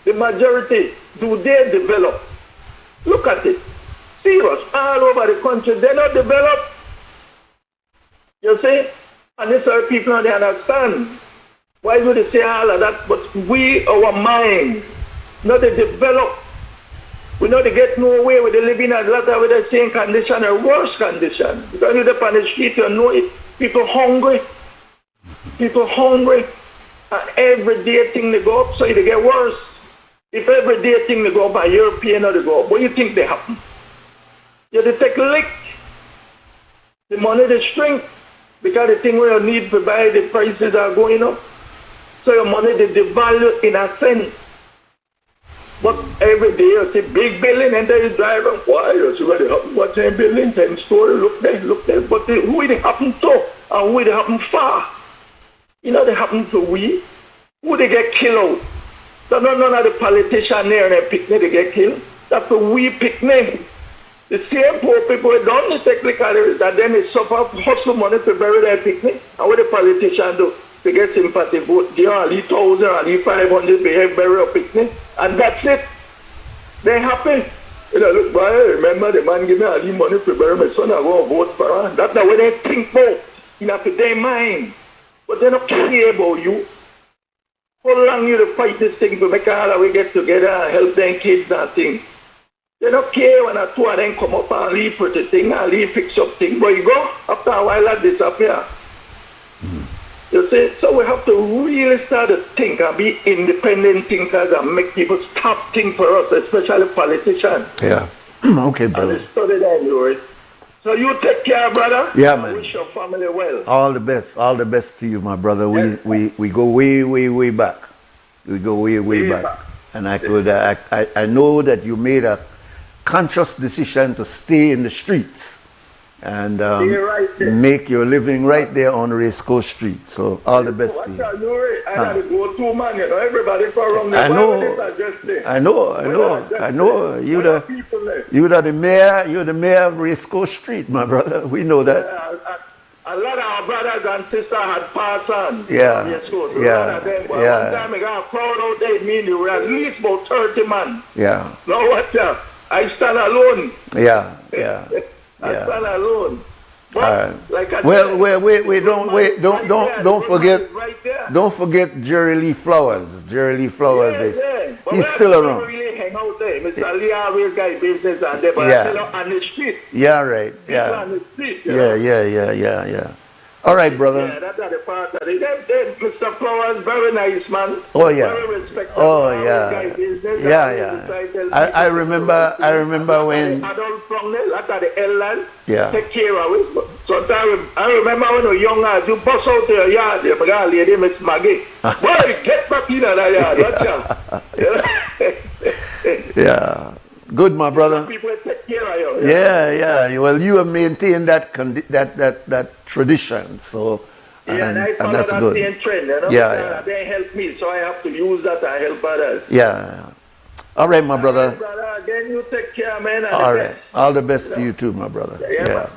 the majority, do they develop? Look at it. Serious, all over the country, they not develop. You see? And this is why people don't understand. Why do they say all of that? But we, our mind, not to develop. We not to get nowhere with the living a lot of with the same condition or worse condition. Because you live on the street, you know it. People hungry. People hungry. And every day thing they go up, so they get worse. If every day thing they go up, a European or they go up, what do you think they happen? You have to take a lick. The money they shrink. Because the thing where you need to buy, the prices are going up. So your money, they devalue in a sense. But every day you see big building and there you drive and why? You see what happened? What's in building? 10-story, look there, look there. But who it happen to? And who it happen far? You know they happen to we? Who they get killed out? So none of the politicians there and their picnic they get killed. That's the we picnic. The same poor people who done the technicalities that then they suffer hustle money to bury their picnic. And what the politicians do? They get sympathy vote, give only 1,000, only 500 to bury a picnic. And that's it. They're happy. You know, look, boy, remember the man give me all the money to bury my son, I go and vote for her. That's not what they think about. You know, to their mind. But they don't care about you. How long you to fight this thing to make all of we get together and help them kids and things? They don't care when a two of them come up and leave for the thing and leave fix up thing. But you go, after a while that disappear. You see, so we have to really start to think and be independent thinkers and make people stop think for us, especially politicians. Yeah. Okay, brother. And they study that, Nuri. So you take care, brother. Yeah, and man. wish your family well. All the best to you, my brother. We go way back. We go way back. And I could I know that you made a conscious decision to stay in the streets and make your living right there on Race Course Street. So all the best to you. I got to go to, man. You know, everybody for around the I know. You're the mayor of Race Course Street, my brother. We know that. A lot of our brothers and sisters had passed on. Yeah. One time I got a crowd out there, meaning we were at least about 30 men. Yeah. Now what? I stand alone. Yeah. I stand alone. But, like I don't forget Jerry Lee Flowers. Jerry Lee Flowers he's still around. Really hang out there. Mr. Lee always got business and there, but still on the street. Yeah, right. Yeah. On the street, Yeah. All right, brother. Yeah, that's the part of it. Mr. Flowers, very nice man. Oh yeah. Very respectable. Oh yeah. I remember when. Adult from there, that's at the airline. Yeah. Take care of it. Sometimes I remember when I was young, you bust out to your yard, you got a lady, Miss Maggie. Boy, get back in that yard. Yeah. Good, my brother. People take care of you. Yeah. Well, you have maintained that tradition, so and that's that good. Same trend, you know? Yeah. They help me, so I have to use that to help others. Yeah. All right, my brother. Brother, again, you take care, man. All right. All the best to you too, my brother. Yeah.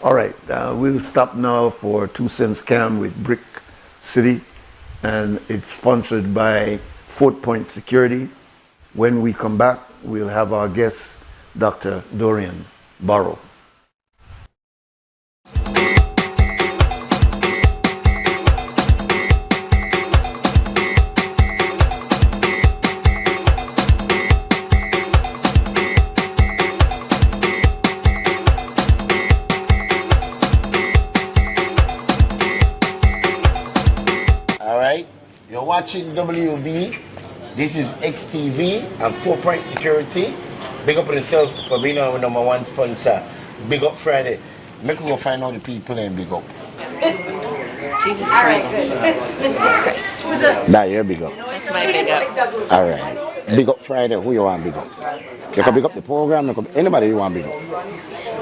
All right. We'll stop now for 2 Cents Cam with Brick City, and it's sponsored by Fort Point Security. When we come back, we'll have our guest, Dr. Dorian Barrow. All right, you're watching WUB. This is XTV and 4 Point Security. Big up on yourself for being our #1 sponsor. Big up Friday. Make we go find all the people and big up. Jesus Christ. Jesus Christ. That you're big up. That's my big up. All right. Big up Friday. Who you want big up? You can big up the program. Anybody you want big up?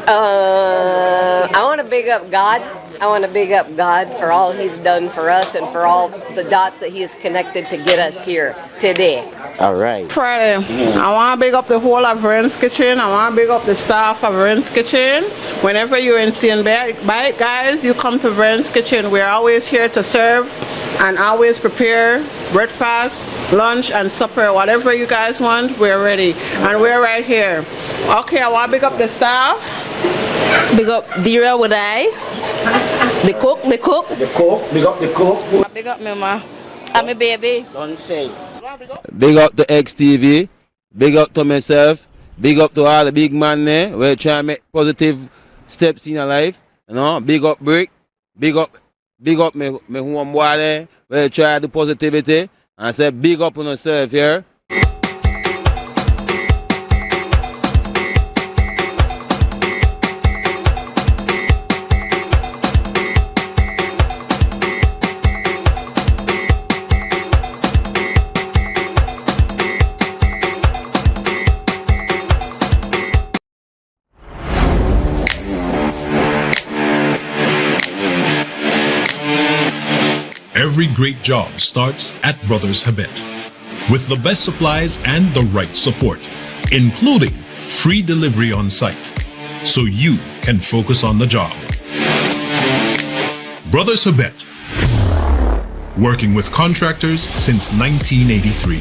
I want to big up God I want to big up God for all He's done for us and for all the dots that He has connected to get us here today. All right. Friday, I want to big up the whole of Vern's Kitchen. I want to big up the staff of Vern's Kitchen. Whenever you're in St. Bite, guys, you come to Vern's Kitchen. We're always here to serve and always prepare breakfast, lunch, and supper. Whatever you guys want, we're ready. And we're right here. Okay, I want to big up the staff. Big up Dira would I? The cook. The cook, big up the cook. Big up me ma. I'm a baby. Don't say. Big up to XTV, big up to myself, big up to all the big man there, where try to make positive steps in your life. You know, big up Brick, big up me home boy there, where try to do positivity. And say big up on yourself here. Every great job starts at Brothers Habet with the best supplies and the right support, including free delivery on site, so you can focus on the job. Brothers Habet, working with contractors since 1983.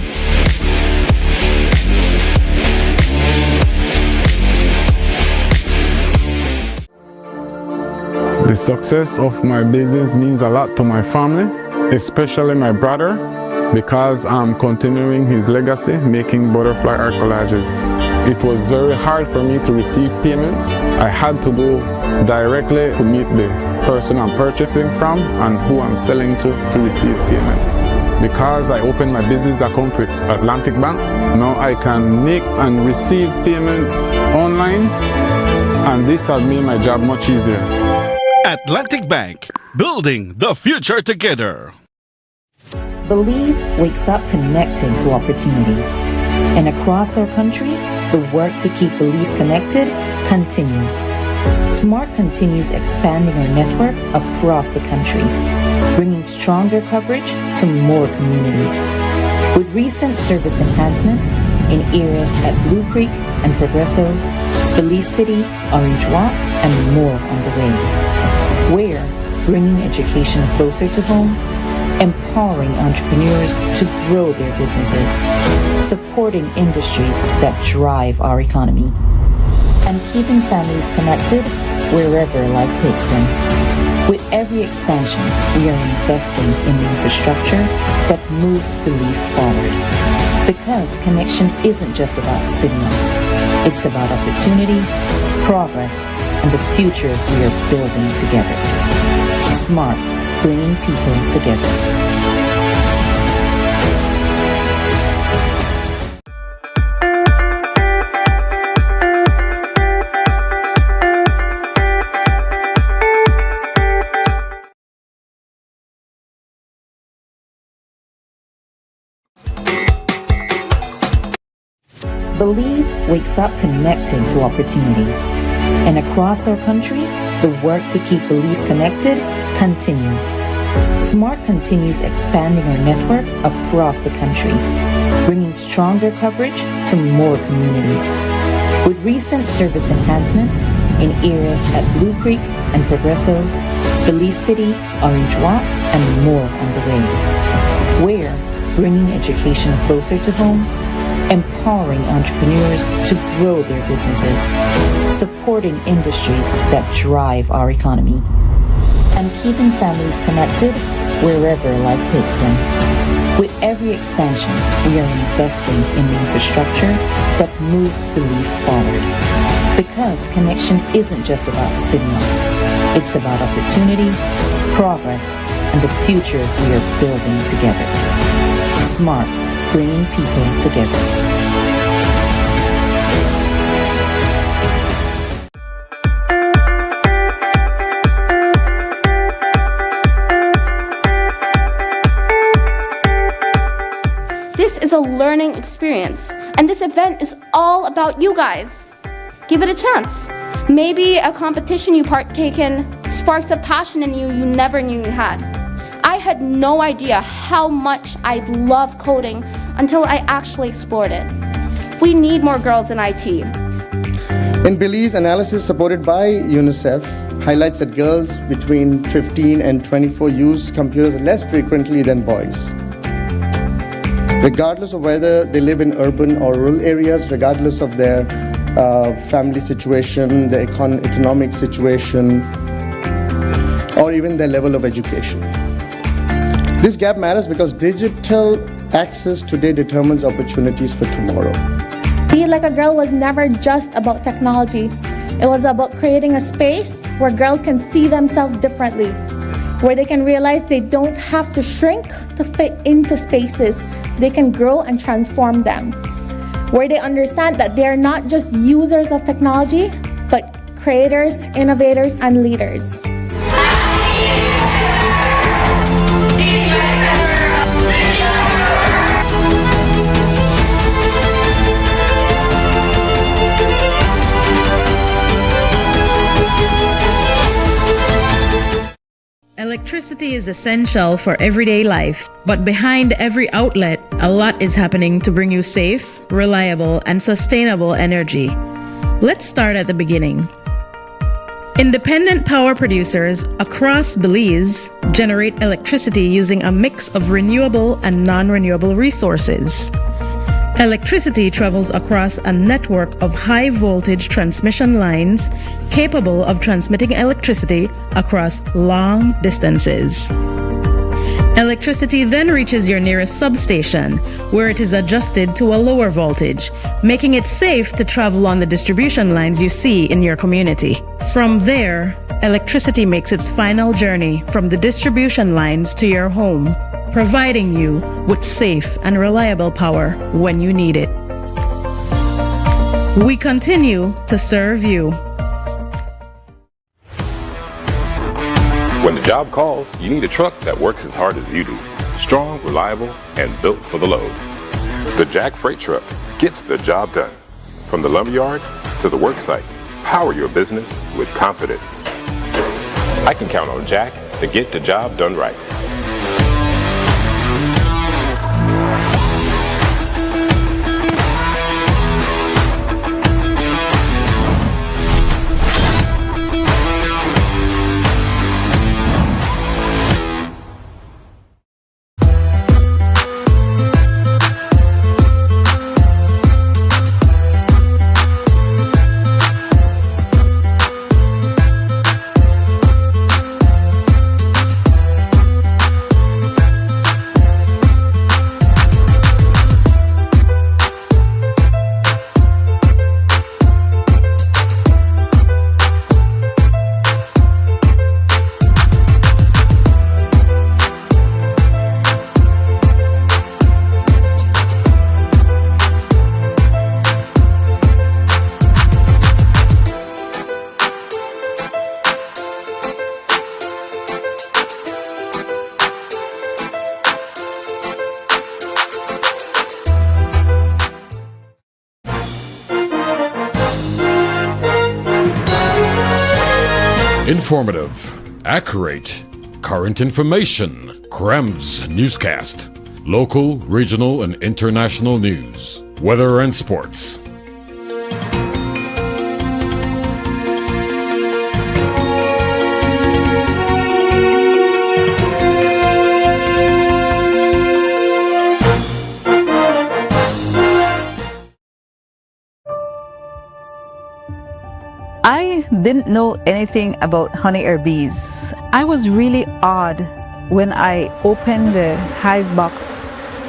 The success of my business means a lot to my family, especially my brother, because I'm continuing his legacy, making butterfly art collages. It was very hard for me to receive payments. I had to go directly to meet the person I'm purchasing from and who I'm selling to receive payment. Because I opened my business account with Atlantic Bank, now I can make and receive payments online, and this has made my job much easier. Atlantic Bank, building the future together. Belize wakes up connected to opportunity. And across our country, the work to keep Belize connected continues. SMART continues expanding our network across the country, bringing stronger coverage to more communities. With recent service enhancements in areas at Blue Creek and Progresso, Belize City, Orange Walk, and more on the way. We're bringing education closer to home, empowering entrepreneurs to grow their businesses, supporting industries that drive our economy, and keeping families connected wherever life takes them. With every expansion, we are investing in the infrastructure that moves Belize forward. Because connection isn't just about signal, it's about opportunity, progress, and the future we are building together. SMART, bringing people together. Belize wakes up connected to opportunity. And across our country, the work to keep Belize connected continues. SMART continues expanding our network across the country, bringing stronger coverage to more communities. With recent service enhancements in areas at Blue Creek and Progresso, Belize City, Orange Walk, and more on the way. We're bringing education closer to home, empowering entrepreneurs to grow their businesses, supporting industries that drive our economy, and keeping families connected wherever life takes them. With every expansion, we are investing in the infrastructure that moves Belize forward. Because connection isn't just about signal, it's about opportunity, progress, and the future we are building together. SMART, bringing people together. This is a learning experience, and this event is all about you guys. Give it a chance. Maybe a competition you partake in, sparks a passion in you you never knew you had. I had no idea how much I love coding until I actually explored it. We need more girls in IT. In Belize, analysis supported by UNICEF highlights that girls between 15 and 24 use computers less frequently than boys. Regardless of whether they live in urban or rural areas, regardless of their family situation, their economic situation, or even their level of education. This gap matters because digital access today determines opportunities for tomorrow. Be Like a Girl was never just about technology. It was about creating a space where girls can see themselves differently, where they can realize they don't have to shrink to fit into spaces. They can grow and transform them, where they understand that they are not just users of technology, but creators, innovators, and leaders. Electricity is essential for everyday life, but behind every outlet, a lot is happening to bring you safe, reliable, and sustainable energy. Let's start at the beginning. Independent power producers across Belize generate electricity using a mix of renewable and non-renewable resources. Electricity travels across a network of high-voltage transmission lines capable of transmitting electricity across long distances. Electricity then reaches your nearest substation, where it is adjusted to a lower voltage, making it safe to travel on the distribution lines you see in your community. From there, electricity makes its final journey from the distribution lines to your home, providing you with safe and reliable power when you need it. We continue to serve you. When the job calls, you need a truck that works as hard as you do. Strong, reliable, and built for the load. The Jack Freight Truck gets the job done. From the lumberyard to the work site, power your business with confidence. I can count on Jack to get the job done right. Informative, accurate, current information. Krem's Newscast. Local, regional, and international news. Weather and sports. I didn't know anything about honey or bees. I was really awed when I opened the hive box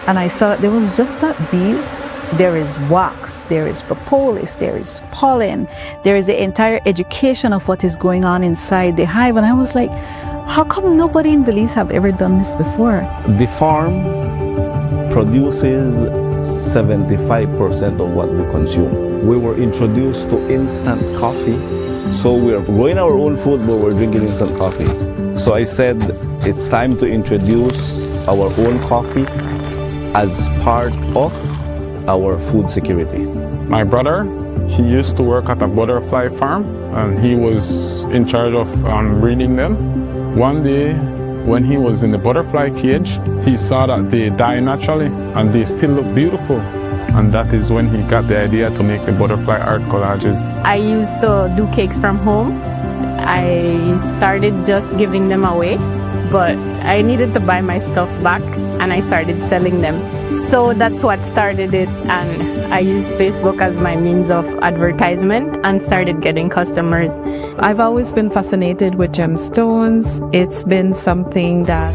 and I saw that there was just not bees. There is wax, there is propolis, there is pollen, there is the entire education of what is going on inside the hive. And I was like, how come nobody in Belize have ever done this before? The farm produces 75% of what we consume. We were introduced to instant coffee, so we're growing our own food, but we're drinking instant coffee. So I said, it's time to introduce our own coffee as part of our food security. My brother She used to work at a butterfly farm, and he was in charge of breeding them. One day, when he was in the butterfly cage, he saw that they die naturally and they still look beautiful. And that is when he got the idea to make the butterfly art collages. I used to do cakes from home. I started just giving them away, but I needed to buy my stuff back and I started selling them. So that's what started it, and I used Facebook as my means of advertisement and started getting customers. I've always been fascinated with gemstones. It's been something that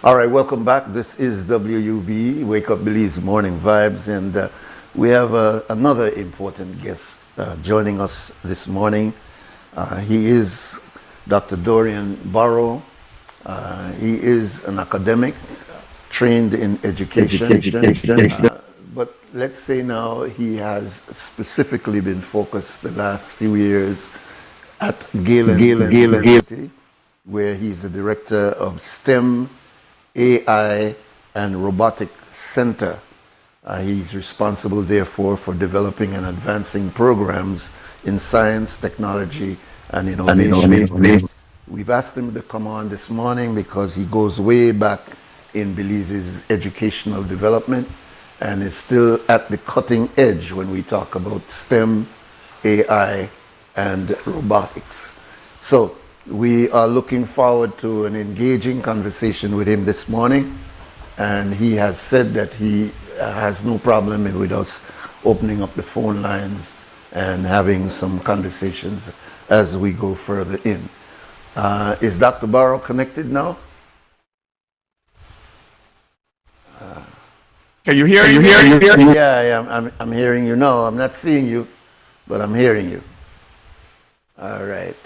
All right, welcome back. This is WUB, Wake Up Belize Morning Vibes, and we have another important guest joining us this morning. He is Dr. Dorian Barrow. He is an academic trained in education. But let's say now he has specifically been focused the last few years at Galen University, where he's the director of STEM, AI and Robotic Center. He's responsible, therefore, for developing and advancing programs in science, technology, and innovation. We've asked him to come on this morning because he goes way back in Belize's educational development and is still at the cutting edge when we talk about STEM, AI, and robotics. So, we are looking forward to an engaging conversation with him this morning, and he has said that he has no problem with us opening up the phone lines and having some conversations as we go further in. Is Dr. Barrow connected now? Are you hearing me? Yeah, I'm hearing you now. I'm not seeing you, but I'm hearing you. All right.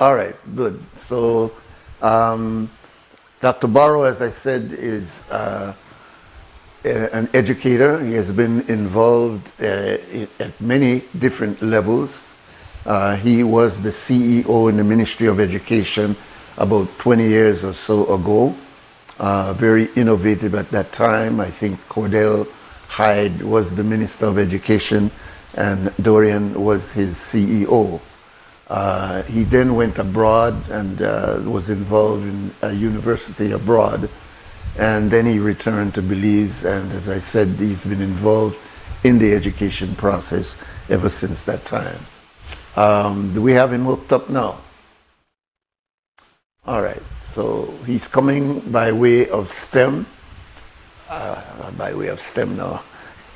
All right, good. So, Dr. Barrow, as I said, is an educator. He has been involved at many different levels. He was the CEO in the Ministry of Education about 20 years or so ago. Very innovative at that time. I think Cordell Hyde was the Minister of Education and Dorian was his CEO. He then went abroad and was involved in a university abroad, and then he returned to Belize, and as I said, he's been involved in the education process ever since that time. Do we have him hooked up now? All right, so he's coming by way of STEM. By way of STEM now.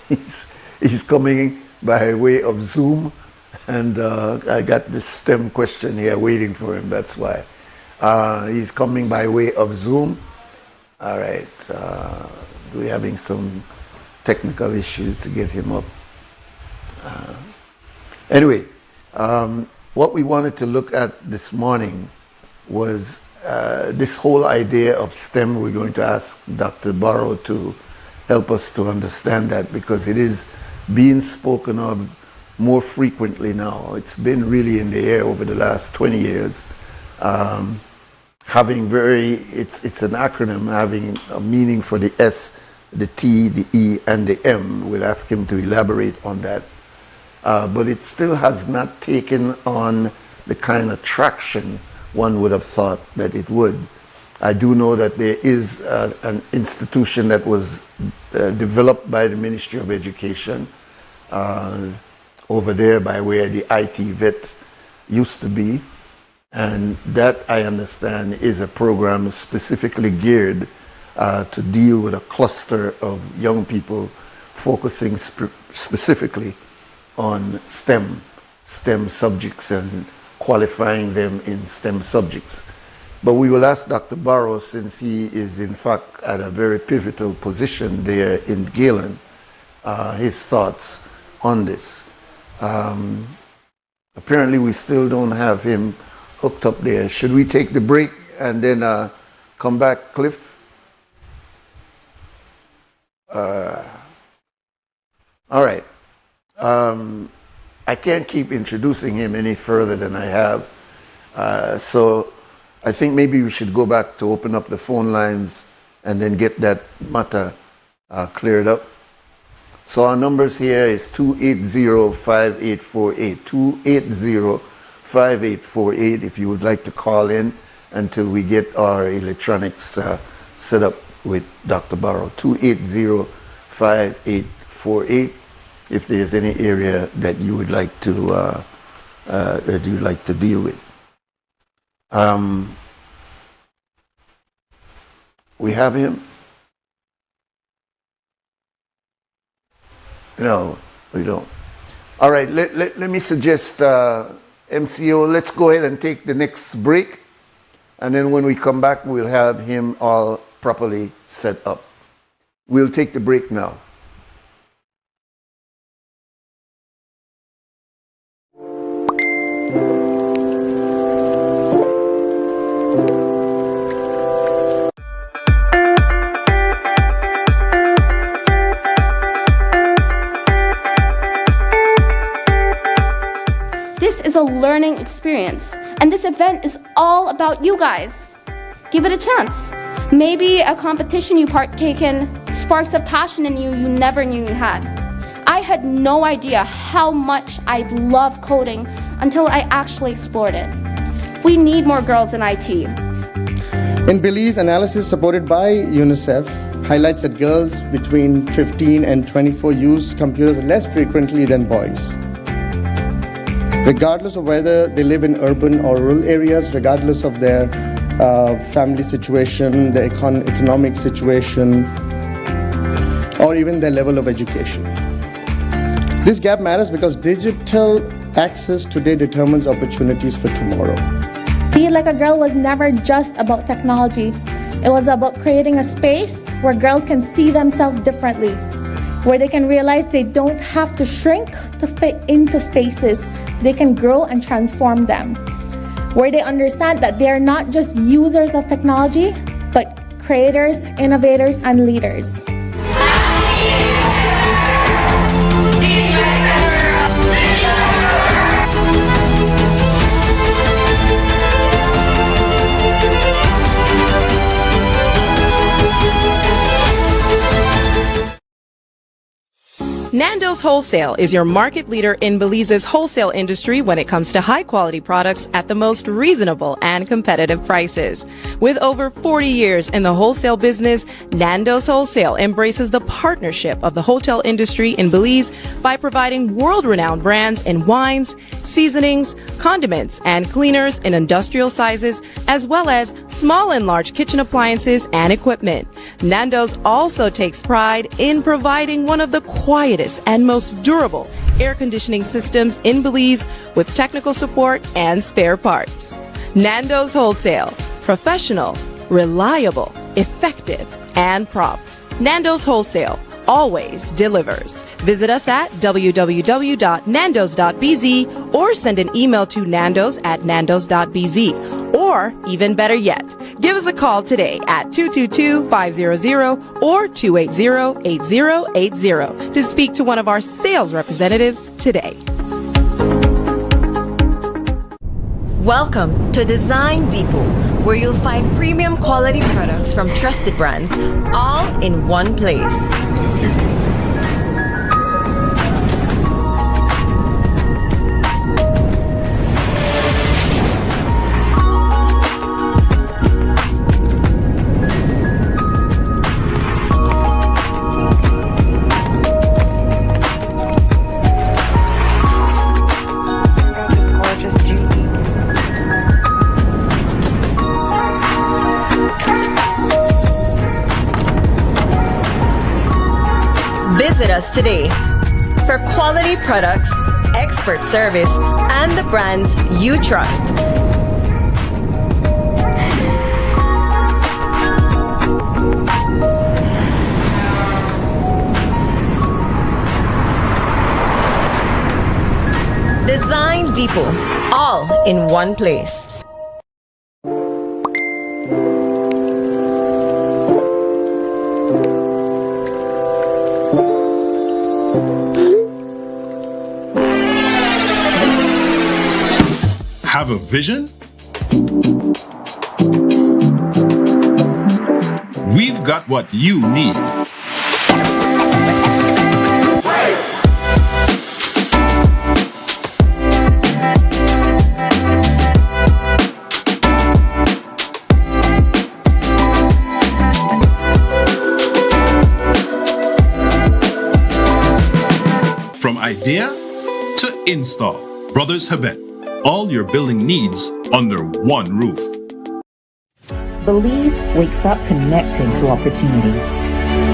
He's coming by way of Zoom. And I got this STEM question here waiting for him, that's why. He's coming by way of Zoom. All right, we're having some technical issues to get him up. Anyway, what we wanted to look at this morning was this whole idea of STEM. We're going to ask Dr. Barrow to help us to understand that, because it is being spoken of more frequently now. It's been really in the air over the last 20 years. It's an acronym having a meaning for the S, the T, the E, and the M. We'll ask him to elaborate on that. But it still has not taken on the kind of traction one would have thought that it would. I do know that there is an institution that was developed by the Ministry of Education over there by where the IT vet used to be. And that, I understand, is a program specifically geared to deal with a cluster of young people focusing specifically on STEM subjects and qualifying them in STEM subjects. But we will ask Dr. Barrow, since he is in fact at a very pivotal position there in Galen, his thoughts on this. Apparently we still don't have him hooked up there. Should we take the break and then come back, Cliff? All right. I can't keep introducing him any further than I have. So I think maybe we should go back to open up the phone lines and then get that matter cleared up. So our numbers here is 280-5848, 280-5848 if you would like to call in until we get our electronics set up with Dr. Barrow. 280-5848 if there's any area that you would like to deal with. We have him? No, we don't. All right, let me suggest, MCO, let's go ahead and take the next break. And then when we come back, we'll have him all properly set up. We'll take the break now. This is a learning experience, and this event is all about you guys. Give it a chance. Maybe a competition you partake in sparks a passion in you you never knew you had. I had no idea how much I love coding until I actually explored it. We need more girls in IT. In Belize, analysis supported by UNICEF highlights that girls between 15 and 24 use computers less frequently than boys. Regardless of whether they live in urban or rural areas, regardless of their family situation, their economic situation, or even their level of education. This gap matters because digital access today determines opportunities for tomorrow. Be Like a Girl was never just about technology. It was about creating a space where girls can see themselves differently, where they can realize they don't have to shrink to fit into spaces. They can grow and transform them, where they understand that they are not just users of technology, but creators, innovators, and leaders. Nando's Wholesale is your market leader in Belize's wholesale industry when it comes to high-quality products at the most reasonable and competitive prices. With over 40 years in the wholesale business, Nando's Wholesale embraces the partnership of the hotel industry in Belize by providing world-renowned brands in wines, seasonings, condiments, and cleaners in industrial sizes, as well as small and large kitchen appliances and equipment. Nando's also takes pride in providing one of the quietest and most durable air conditioning systems in Belize with technical support and spare parts. Nando's Wholesale. Professional, reliable, effective, and prompt. Nando's Wholesale always delivers. Visit us at www.nandos.bz or send an email to nandos@nandos.bz. Or, even better yet, give us a call today at 222-500 or 280-8080 to speak to one of our sales representatives today. Welcome to Design Depot, where you'll find premium quality products from trusted brands, all in one place. Visit us today for quality products, expert service, and the brands you trust. Design Depot, all in one place. Have a vision? We've got what you need. From idea to install, Brothers Habet, all your building needs under one roof. Belize wakes up connected to opportunity.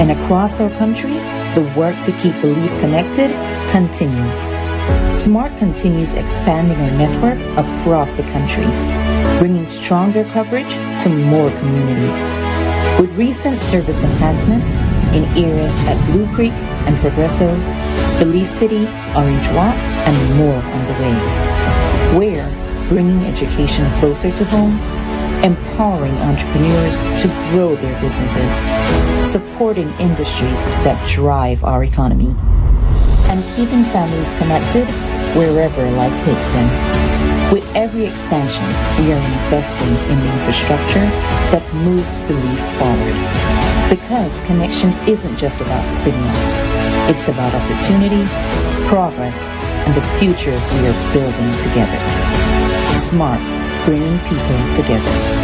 And across our country, the work to keep Belize connected continues. Smart continues expanding our network across the country, bringing stronger coverage to more communities. With recent service enhancements in areas at Blue Creek and Progresso, Belize City, Orange Walk, and more on the way. We're bringing education closer to home, empowering entrepreneurs to grow their businesses, supporting industries that drive our economy, and keeping families connected wherever life takes them. With every expansion, we are investing in the infrastructure that moves Belize forward. Because connection isn't just about signal, it's about opportunity, progress, and the future we are building together. Smart, bringing people together.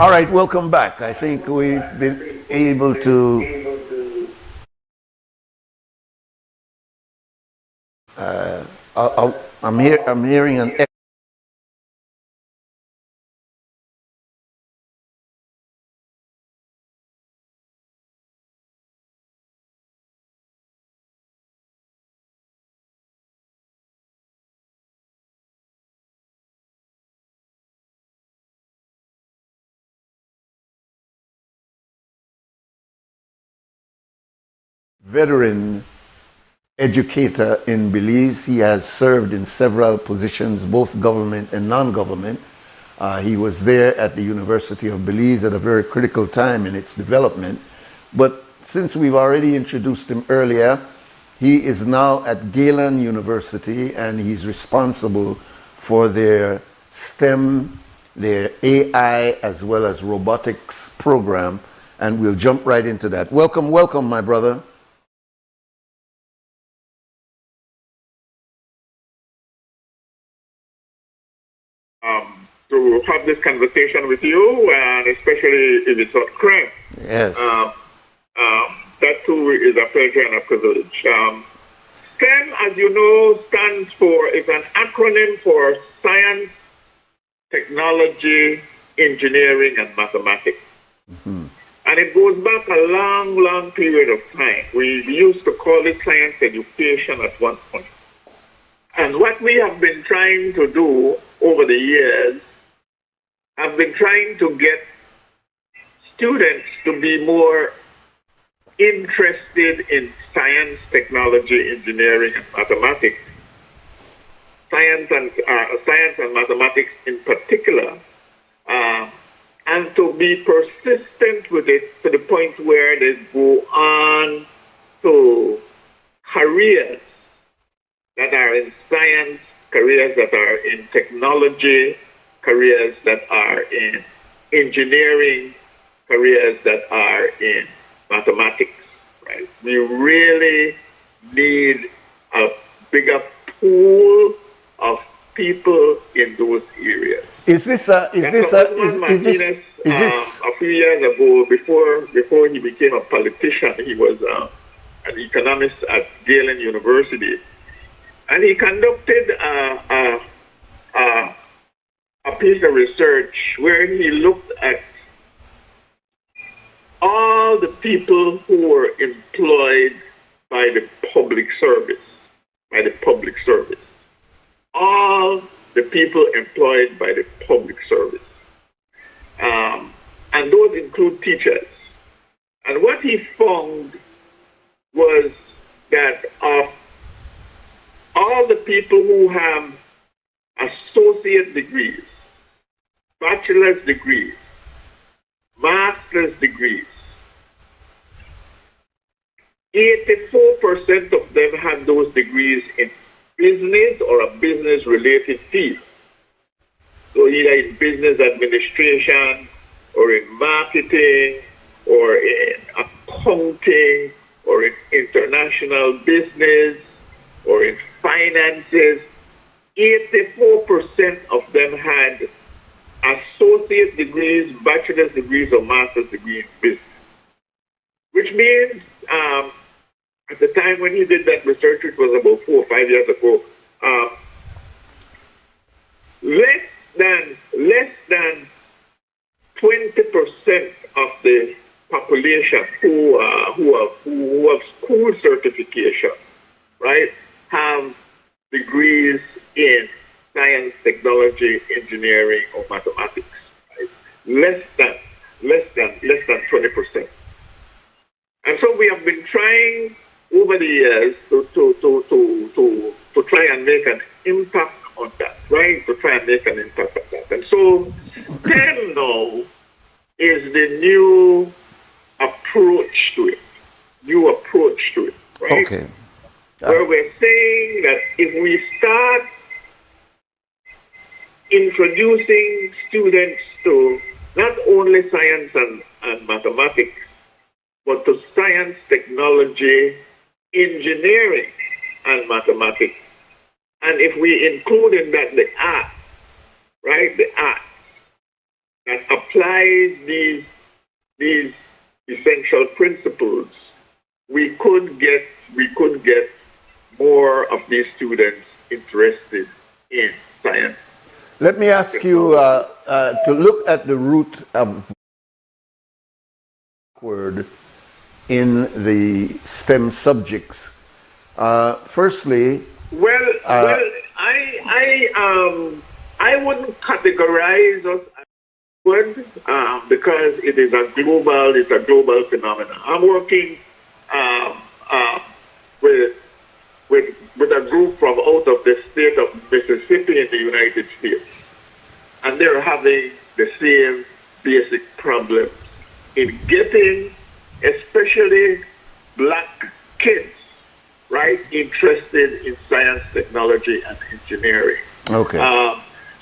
All right, welcome back. I think we've been able to I'm hearing an veteran educator in Belize. He has served in several positions, both government and non-government. He was there at the University of Belize at a very critical time in its development. But since we've already introduced him earlier, he is now at Galen University, and he's responsible for their STEM, their AI, as well as robotics program. And we'll jump right into that. Welcome, welcome, my brother. To have this conversation with you, and especially if it's on crime. Yes. That too is a pleasure and a privilege. STEM, as you know, stands for, is an acronym for science, technology, engineering, and mathematics. Mm-hmm. And it goes back a long, long period of time. We used to call it science education at one point. And what we have been trying to do over the years, have been trying to get students to be more interested in science, technology, engineering, and mathematics. Science and mathematics in particular, and to be persistent with it to the point where they go on to careers that are in science, careers that are in technology, careers that are in engineering, careers that are in mathematics, right? We really need a bigger pool of people in those areas. Is this a few years ago, before he became a politician, he was an economist at Galen University, and he conducted a piece of research where he looked at all the people who were employed by the public service, all the people employed by the public service. And those include teachers. And what he found was that of all the people who have associate degrees, bachelor's degrees, master's degrees, 84% of them had those degrees in business or a business-related field. So either in business administration, or in marketing, or in accounting, or in international business, or in finances. 84% of them had associate degrees, bachelor's degrees, or master's degrees in business. Which means, at the time when he did that research, it was about 4 or 5 years ago, less than 20% of the population who have school certification, right, have degrees in science, technology, engineering, or mathematics. Right? Less than 20%. And so we have been trying over the years to try and make an impact on that, right? To try and make an impact on that. And so STEM now is the new approach to it, right? Okay. Where we're saying that if we start introducing students to not only science and mathematics, but to science, technology, engineering, and mathematics. And if we include in that the arts, right, the arts that apply applies these essential principles, we could get more of these students interested in science. Let me ask you to look at the root of word in the STEM subjects. Firstly, I wouldn't categorize us as good because it is a global phenomenon. I'm working with a group from out of the state of Mississippi in the United States, and they're having the same basic problems in getting, especially black kids, right, interested in science, technology, and engineering. Okay.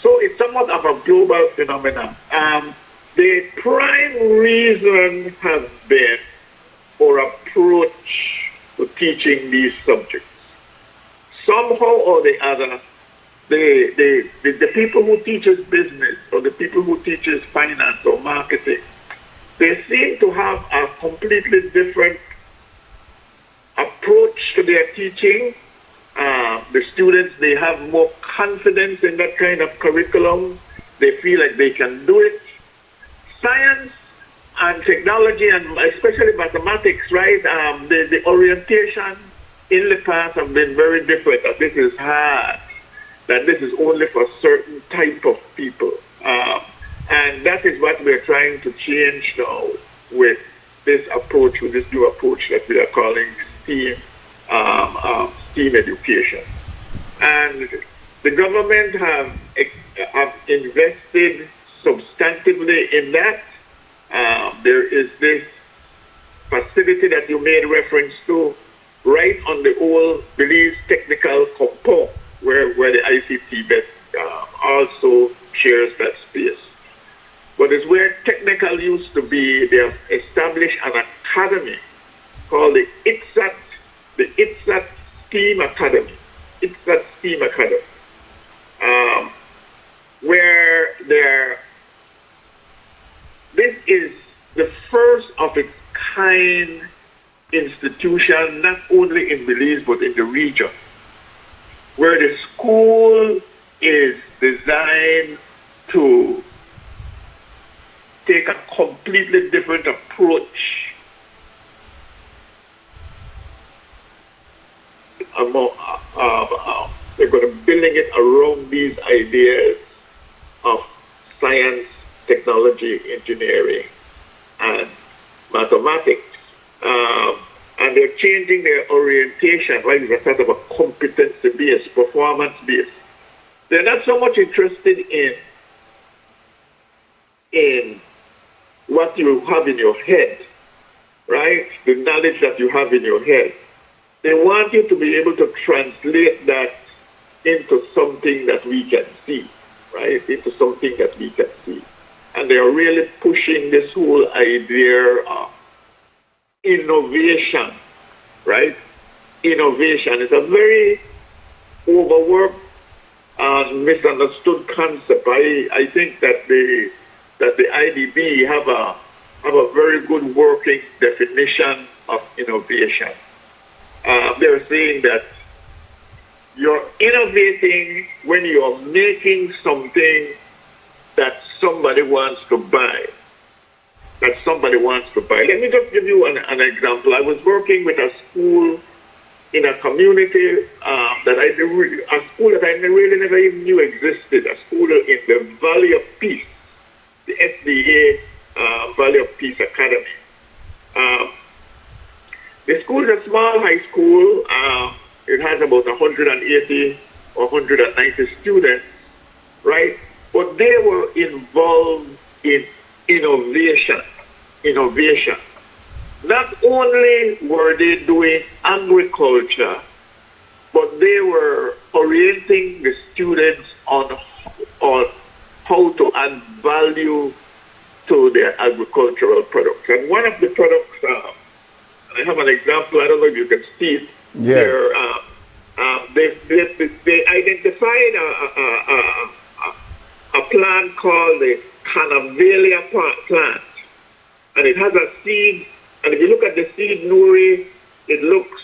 So it's somewhat of a global phenomenon. The prime reason has been our approach to teaching these subjects. Somehow or the other, the people who teach us business or the people who teach us finance or marketing, they seem to have a completely different approach to their teaching. The students, they have more confidence in that kind of curriculum. They feel like they can do it. Science and technology, and especially mathematics, right? The orientation in the past have been very different. That this is hard. That this is only for certain type of people. And that is what we're trying to change now with this approach, with this new approach that we are calling STEAM education. And the government have invested substantively in that. There is this facility that you made reference to right on the old Belize Technical Compound, where the ICT also shares that space. But it's where technical used to be. They have established an academy called the ITSAT STEAM Academy. ITSAT STEAM Academy, where this is the first of its kind institution, not only in Belize but in the region, where the school is designed to take a completely different approach they're going to building it around these ideas of science, technology, engineering, and mathematics. And they're changing their orientation, right? It's a sort of a competency-based, performance-based. They're not so much interested in what you have in your head, right? The knowledge that you have in your head. They want you to be able to translate that into something that we can see, right? Into something that we can see. And they are really pushing this whole idea of innovation, right? Innovation is a very overworked and misunderstood concept. I think that the IDB have a very good working definition of innovation. They're saying that you're innovating when you're making something that somebody wants to buy. Let me just give you an example. I was working with a school in a community a school that I really never even knew existed, a school in the Valley of Peace, the SDA Valley of Peace Academy. The school is a small high school. It has about 180 or 190 students, right? But they were involved in innovation. Not only were they doing agriculture, but they were orienting the students on how to add value to their agricultural products. And one of the products, I have an example, I don't know if you can see it. Yes. They identified a plant called the Cannabilia plant, and it has a seed. And if you look at the seed, Nuri, it looks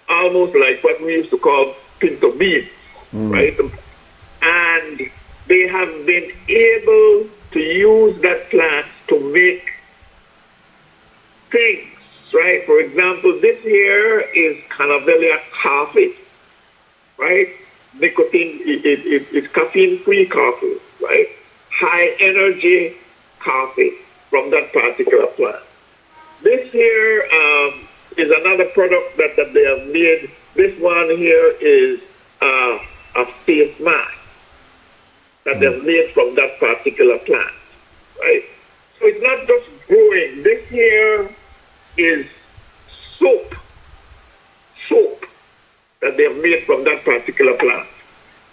almost like what we used to call pinto beans, right? And they have been able to use that plant to make things, right? For example, this here is Cannabilia coffee, right? Nicotine, it's caffeine-free coffee, right? High energy coffee from that particular plant. This here is another product that they have made. This one here is a face mask that they've made from that particular plant, right? So it's not just growing. This here is soap that they have made from that particular plant.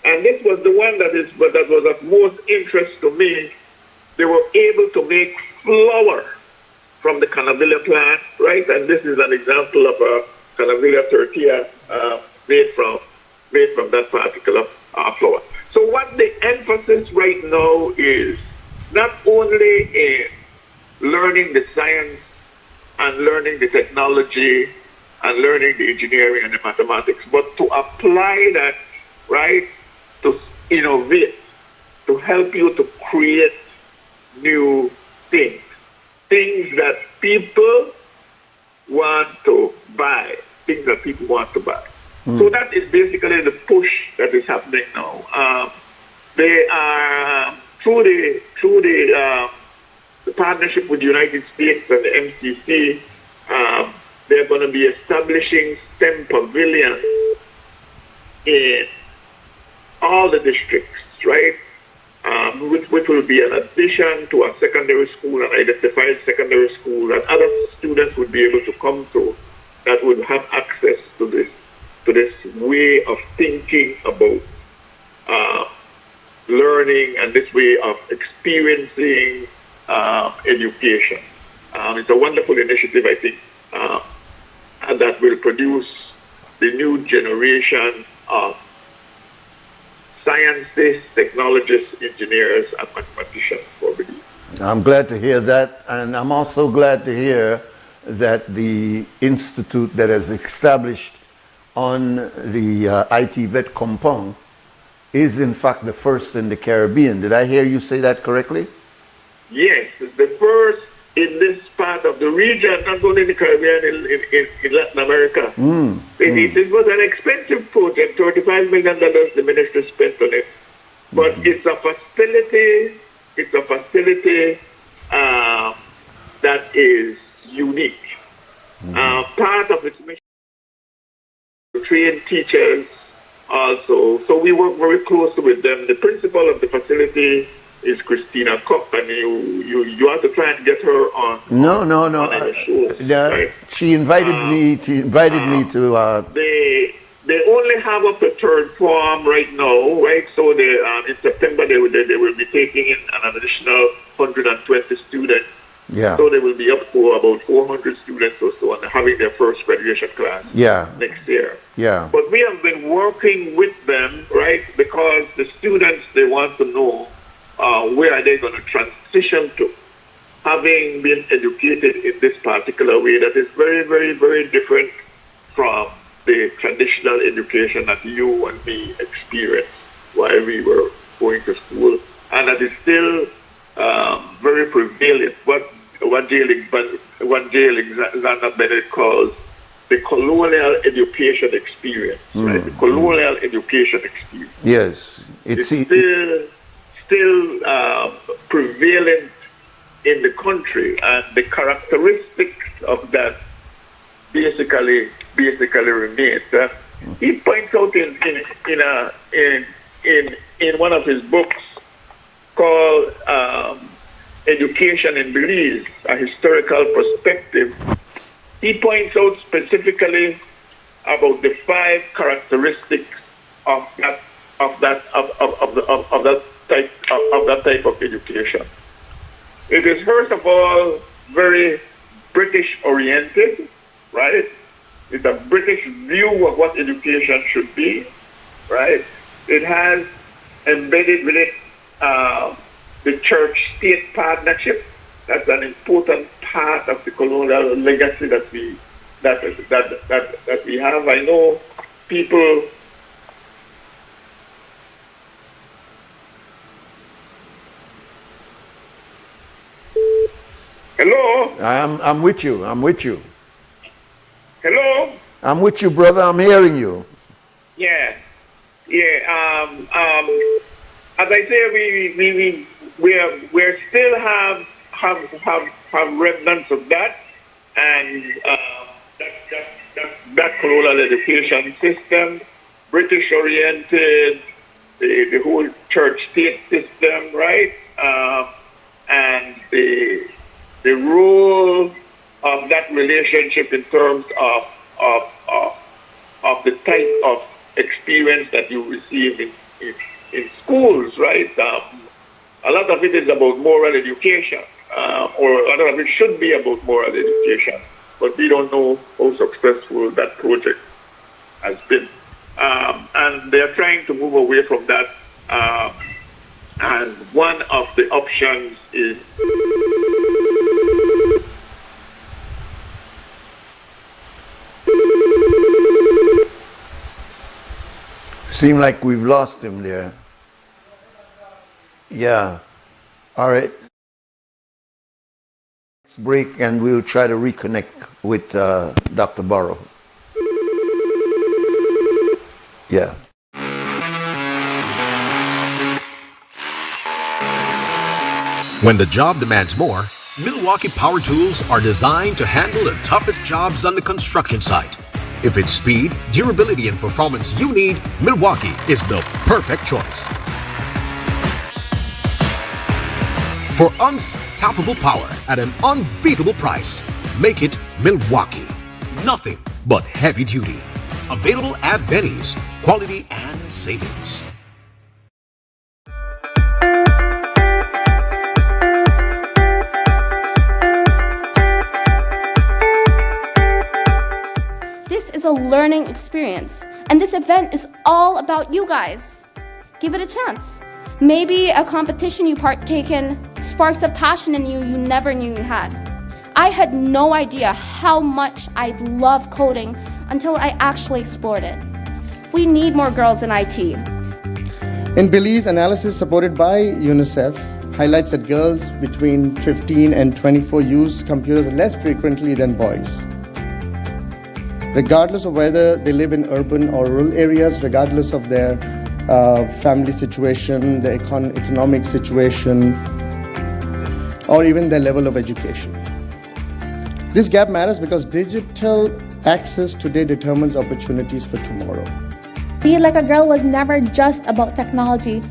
And this was the one that was of most interest to me. They were able to make flour from the Cannabilia plant, right? And this is an example of a Cannabilia tortilla made from that particular flour. So what the emphasis right now is not only in learning the science and learning the technology and learning the engineering and the mathematics, but to apply that, right, to innovate, to help you to create new things that people want to buy, things that people want to buy. So that is basically the push that is happening now. They are through the partnership with the United States and the MCC. They're going to be establishing STEM pavilions in all the districts, right? Which will be an addition to a secondary school, an identified secondary school that other students would be able to come to, that would have access to this way of thinking about learning and this way of experiencing education. It's a wonderful initiative, I think, and that will produce the new generation of scientists, technologists, engineers, and mathematicians for the youth. I'm glad to hear that, and I'm also glad to hear that the institute that is established on the IT Vet compound is in fact the first in the Caribbean. Did I hear you say that correctly? Yes, it's the first in this part of the region, not only in the Caribbean, in Latin America. It was an expensive project, $35 million the ministry spent on it. But it's a facility that is unique. Part of its mission is to train teachers also. So we work very closely with them. The principal of the facility is Christina Kopp, and you have to try and get her on. No. Right? She invited me to. They only have up to third form right now, right? So in September they will be taking in an additional 120 students. Yeah. So they will be up to about 400 students or so, and having their first graduation class. Yeah. Next year. Yeah. But we have been working with them, right? Because the students, they want to know where are they going to transition to, having been educated in this particular way that is very, very, very different from the traditional education that you and me experienced while we were going to school, and that is still very prevalent. What J. Alexander Bennett calls the colonial education experience, right? The colonial education experience. Yes, it's still prevalent in the country, and the characteristics of that basically remains. He points out in one of his books called Education in Belize, a historical perspective. He points out specifically about the 5 characteristics of that type of education. It is first of all very British oriented, right? It's a British view of what education should be, right? It has embedded with it the church-state partnership. That's an important part of the colonial legacy that we have. I know people. Hello. I'm with you. I'm with you. Hello. I'm with you, brother. I'm hearing you. Yeah. As I say, we still have remnants of that, and that colonial education system, British oriented, the whole church state system, right? And the role of that relationship in terms of the type of experience that you receive in schools, right? A lot of it is about moral education, or a lot of it should be about moral education, but we don't know how successful that project has been. And they're trying to move away from that. And one of the options is Seem like we've lost him there. Yeah. All right. Let's break and we'll try to reconnect with Dr. Burrow. Yeah. When the job demands more, Milwaukee Power Tools are designed to handle the toughest jobs on the construction site. If it's speed, durability, and performance you need, Milwaukee is the perfect choice. For unstoppable power at an unbeatable price, make it Milwaukee. Nothing but heavy duty. Available at Benny's. Quality and savings. This is a learning experience, and this event is all about you guys. Give it a chance. Maybe a competition you partake in sparks a passion in you you never knew you had. I had no idea how much I love coding until I actually explored it. We need more girls in IT. In Belize, analysis supported by UNICEF highlights that girls between 15 and 24 use computers less frequently than boys. Regardless of whether they live in urban or rural areas, regardless of their family situation, their economic situation, or even their level of education. This gap matters because digital access today determines opportunities for tomorrow. Be Like a Girl was never just about technology.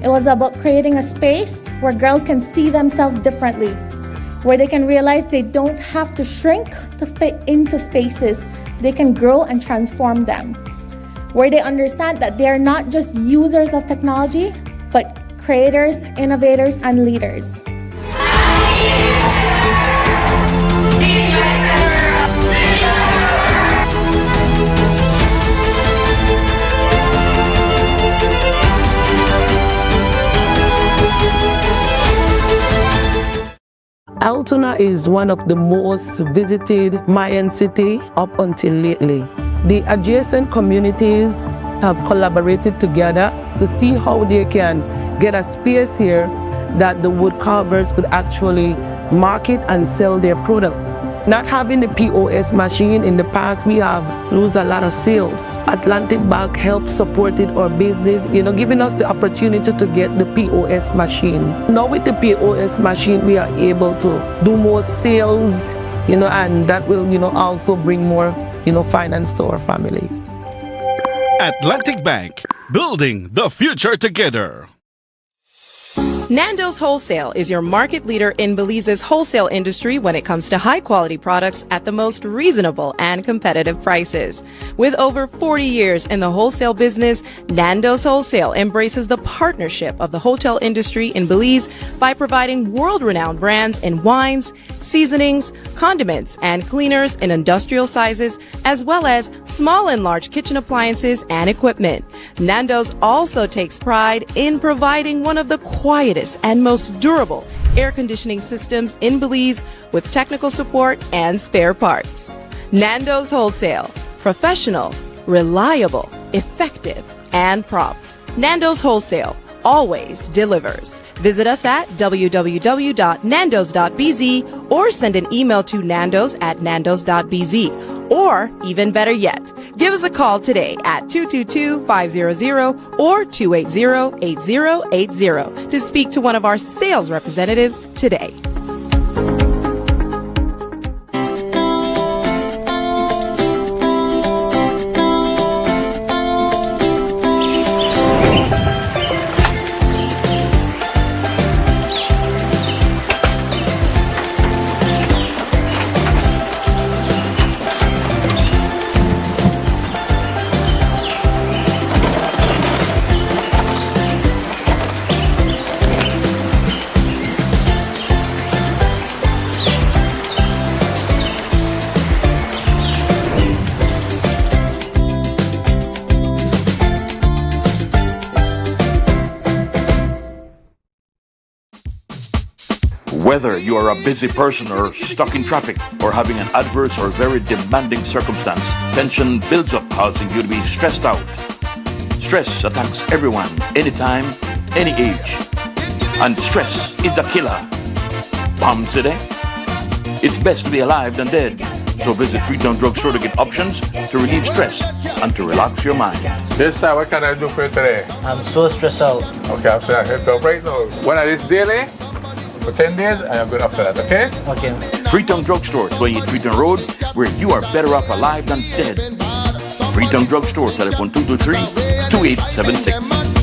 It was about creating a space where girls can see themselves differently, where they can realize they don't have to shrink to fit into spaces. They can grow and transform them, where they understand that they are not just users of technology, but creators, innovators, and leaders. Altoona is one of the most visited Mayan city up until lately. The adjacent communities have collaborated together to see how they can get a space here that the wood carvers could actually market and sell their product. Not having the POS machine in the past, we have lost a lot of sales. Atlantic Bank helped supported our business, giving us the opportunity to get the POS machine. Now with the POS machine, we are able to do more sales, and that will, also bring more, finance to our families. Atlantic Bank, building the future together. Nando's Wholesale is your market leader in Belize's wholesale industry when it comes to high-quality products at the most reasonable and competitive prices. With over 40 years in the wholesale business, Nando's Wholesale embraces the partnership of the hotel industry in Belize by providing world-renowned brands in wines, seasonings, condiments, and cleaners in industrial sizes, as well as small and large kitchen appliances and equipment. Nando's also takes pride in providing one of the quietest largest and most durable air conditioning systems in Belize with technical support and spare parts. Nando's Wholesale. Professional, reliable, effective, and prompt. Nando's Wholesale always delivers. Visit us at www.nandos.bz or send an email to nandos@nandos.bz. Or, even better yet, give us a call today at 222-500 or 280-8080 to speak to one of our sales representatives today. Whether you are a busy person or stuck in traffic or having an adverse or very demanding circumstance, tension builds up, causing you to be stressed out. Stress attacks everyone, anytime, any age. And stress is a killer. Palm City? It's best to be alive than dead. So visit Freetown Drugstore to get options to relieve stress and to relax your mind. This time, what can I do for you today? I'm so stressed out. Okay, I'm going to help you right now. When I this daily, for 10 days, I am good after that, okay? Okay. Freetown Drugstore, 28 Freetown Road, where you are better off alive than dead. Freetown Drugstore, telephone 223-2876.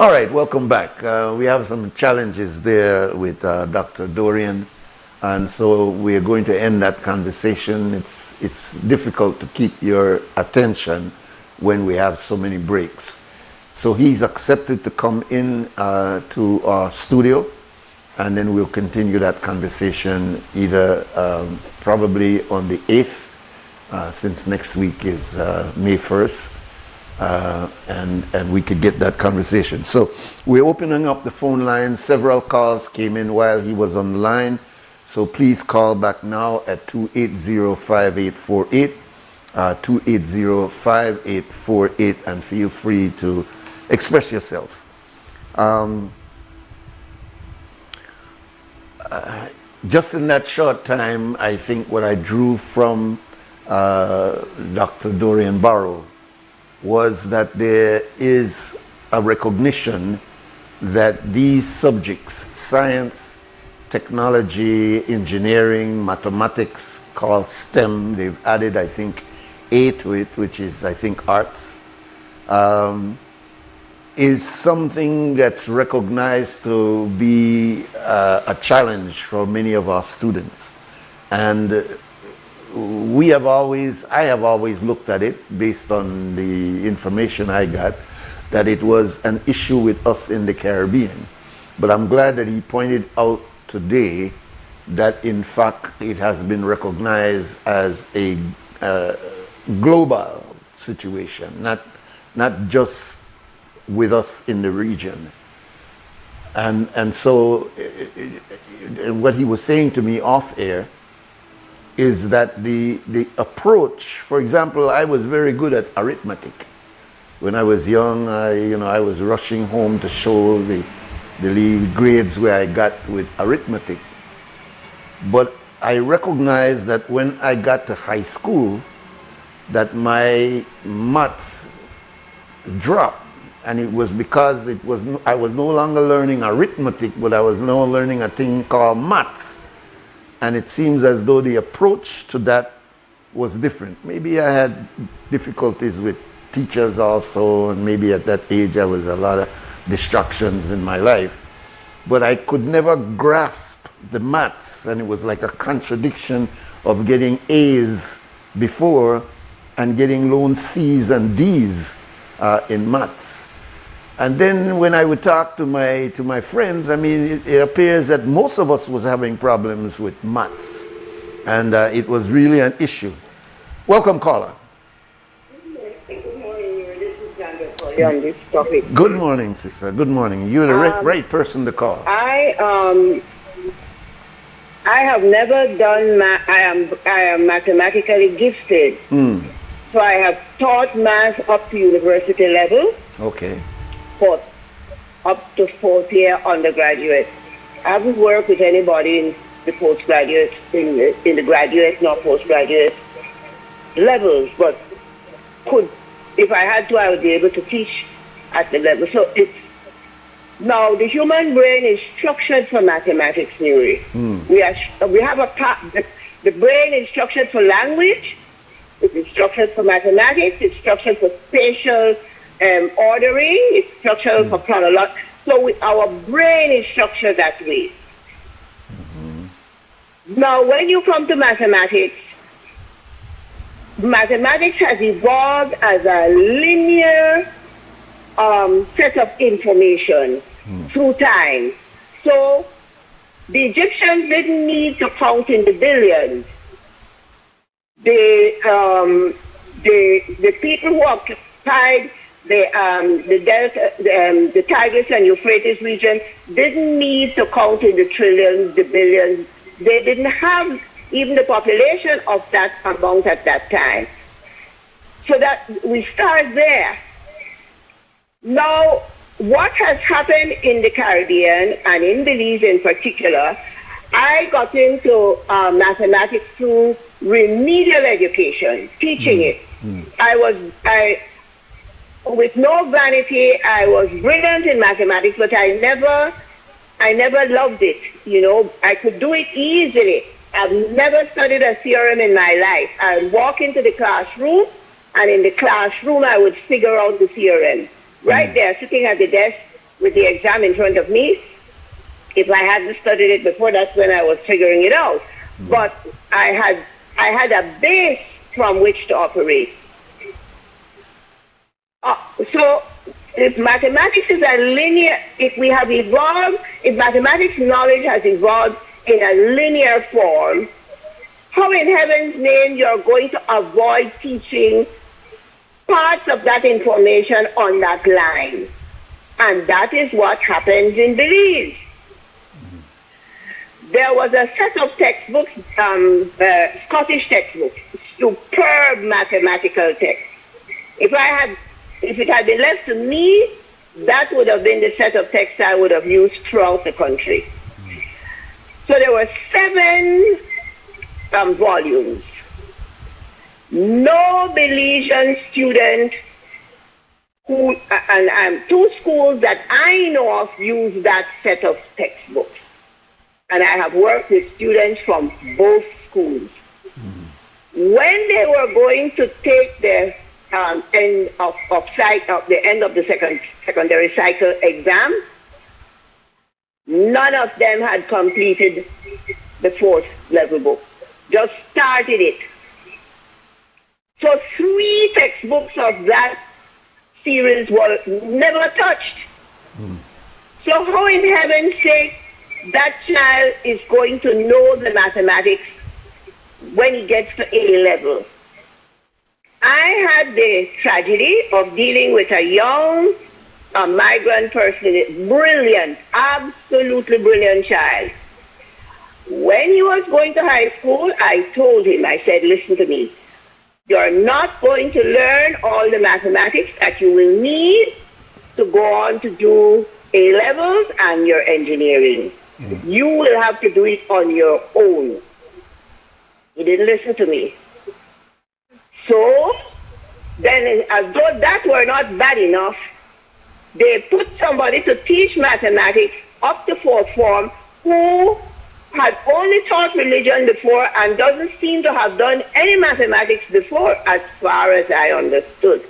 All right, welcome back. We have some challenges there with Dr. Dorian, and so we are going to end that conversation. It's difficult to keep your attention when we have so many breaks. So he's accepted to come in to our studio, and then we'll continue that conversation either probably on the 8th, since next week is May 1st. And we could get that conversation. So we're opening up the phone lines. Several calls came in while he was on the line. So please call back now at 280-5848, 280-5848, and feel free to express yourself. Just in that short time, I think what I drew from Dr. Dorian Barrow was that there is a recognition that these subjects, science, technology, engineering, mathematics, called STEM, they've added, I think, A to it, which is, I think, arts, is something that's recognized to be a challenge for many of our students. And I have always looked at it based on the information I got, that it was an issue with us in the Caribbean. But I'm glad that he pointed out today that in fact it has been recognized as a global situation, not just with us in the region. And so what he was saying to me off air is that the approach, for example, I was very good at arithmetic. When I was young, I was rushing home to show the grades where I got with arithmetic. But I recognized that when I got to high school, that my maths dropped. And it was because I was no longer learning arithmetic, but I was now learning a thing called maths. And it seems as though the approach to that was different. Maybe I had difficulties with teachers also, and maybe at that age there was a lot of distractions in my life. But I could never grasp the maths, and it was like a contradiction of getting A's before and getting lone C's and D's in maths. And then when I would talk to my friends, I mean, it appears that most of us was having problems with maths, and it was really an issue. Welcome, caller. Good morning, this is Sandra calling on this topic. Good morning, sister. Good morning. You're the right person to call. I have never done I am mathematically gifted. So I have taught math up to university level. Okay. For up to fourth year undergraduate. I haven't worked with anybody in the postgraduate, in the graduate nor postgraduate levels, but if I had to, I would be able to teach at the level. So now the human brain is structured for mathematics, Nuri. We have the brain is structured for language. It's structured for mathematics. It's structured for spatial ordering. It's structured for chronology. So our brain is structured that way. Now, when you come to mathematics, mathematics has evolved as a linear set of information through time. So the Egyptians didn't need to count in the billions. The people who occupied the Delta, the Tigris and Euphrates region didn't need to count in the trillions, the billions. They didn't have even the population of that amount at that time. So that we start there. Now, what has happened in the Caribbean and in Belize in particular, I got into mathematics through remedial education, teaching it. With no vanity, I was brilliant in mathematics, but I never loved it. You know, I could do it easily. I've never studied a theorem in my life. I would walk into the classroom, and in the classroom, I would figure out the theorem. Right there, sitting at the desk, with the exam in front of me. If I hadn't studied it before, that's when I was figuring it out. But I had a base from which to operate. So if mathematics is a linear, if we have evolved, if mathematics knowledge has evolved in a linear form, how in heaven's name you're going to avoid teaching parts of that information on that line? And that is what happens in Belize. There was a set of textbooks, Scottish textbooks, superb mathematical text. If it had been left to me, that would have been the set of texts I would have used throughout the country. So there were 7 volumes. No Belizean student who, and 2 schools that I know of use that set of textbooks. And I have worked with students from both schools. When they were going to take the end of the end of the secondary cycle exam, none of them had completed the 4th level book. Just started it. So 3 textbooks of that series were never touched. So how in heaven's sake that child is going to know the mathematics when he gets to A level? I had the tragedy of dealing with a young migrant person, brilliant, absolutely brilliant child. When he was going to high school, I told him, I said, listen to me, you're not going to learn all the mathematics that you will need to go on to do A levels and your engineering. You will have to do it on your own. He didn't listen to me. So then, as though that were not bad enough, they put somebody to teach mathematics up to 4th form who had only taught religion before and doesn't seem to have done any mathematics before, as far as I understood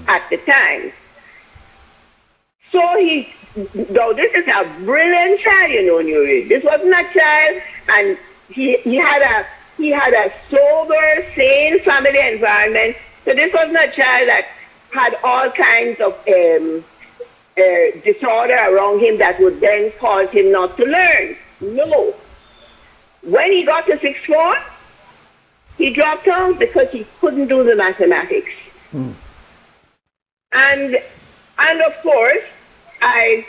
at the time. So though this is a brilliant child, you know, Nuri. This wasn't a child, and he had a sober, sane family environment. So this wasn't a child that had all kinds of disorder around him that would then cause him not to learn. No. When he got to 6th form, he dropped out because he couldn't do the mathematics. And of course, I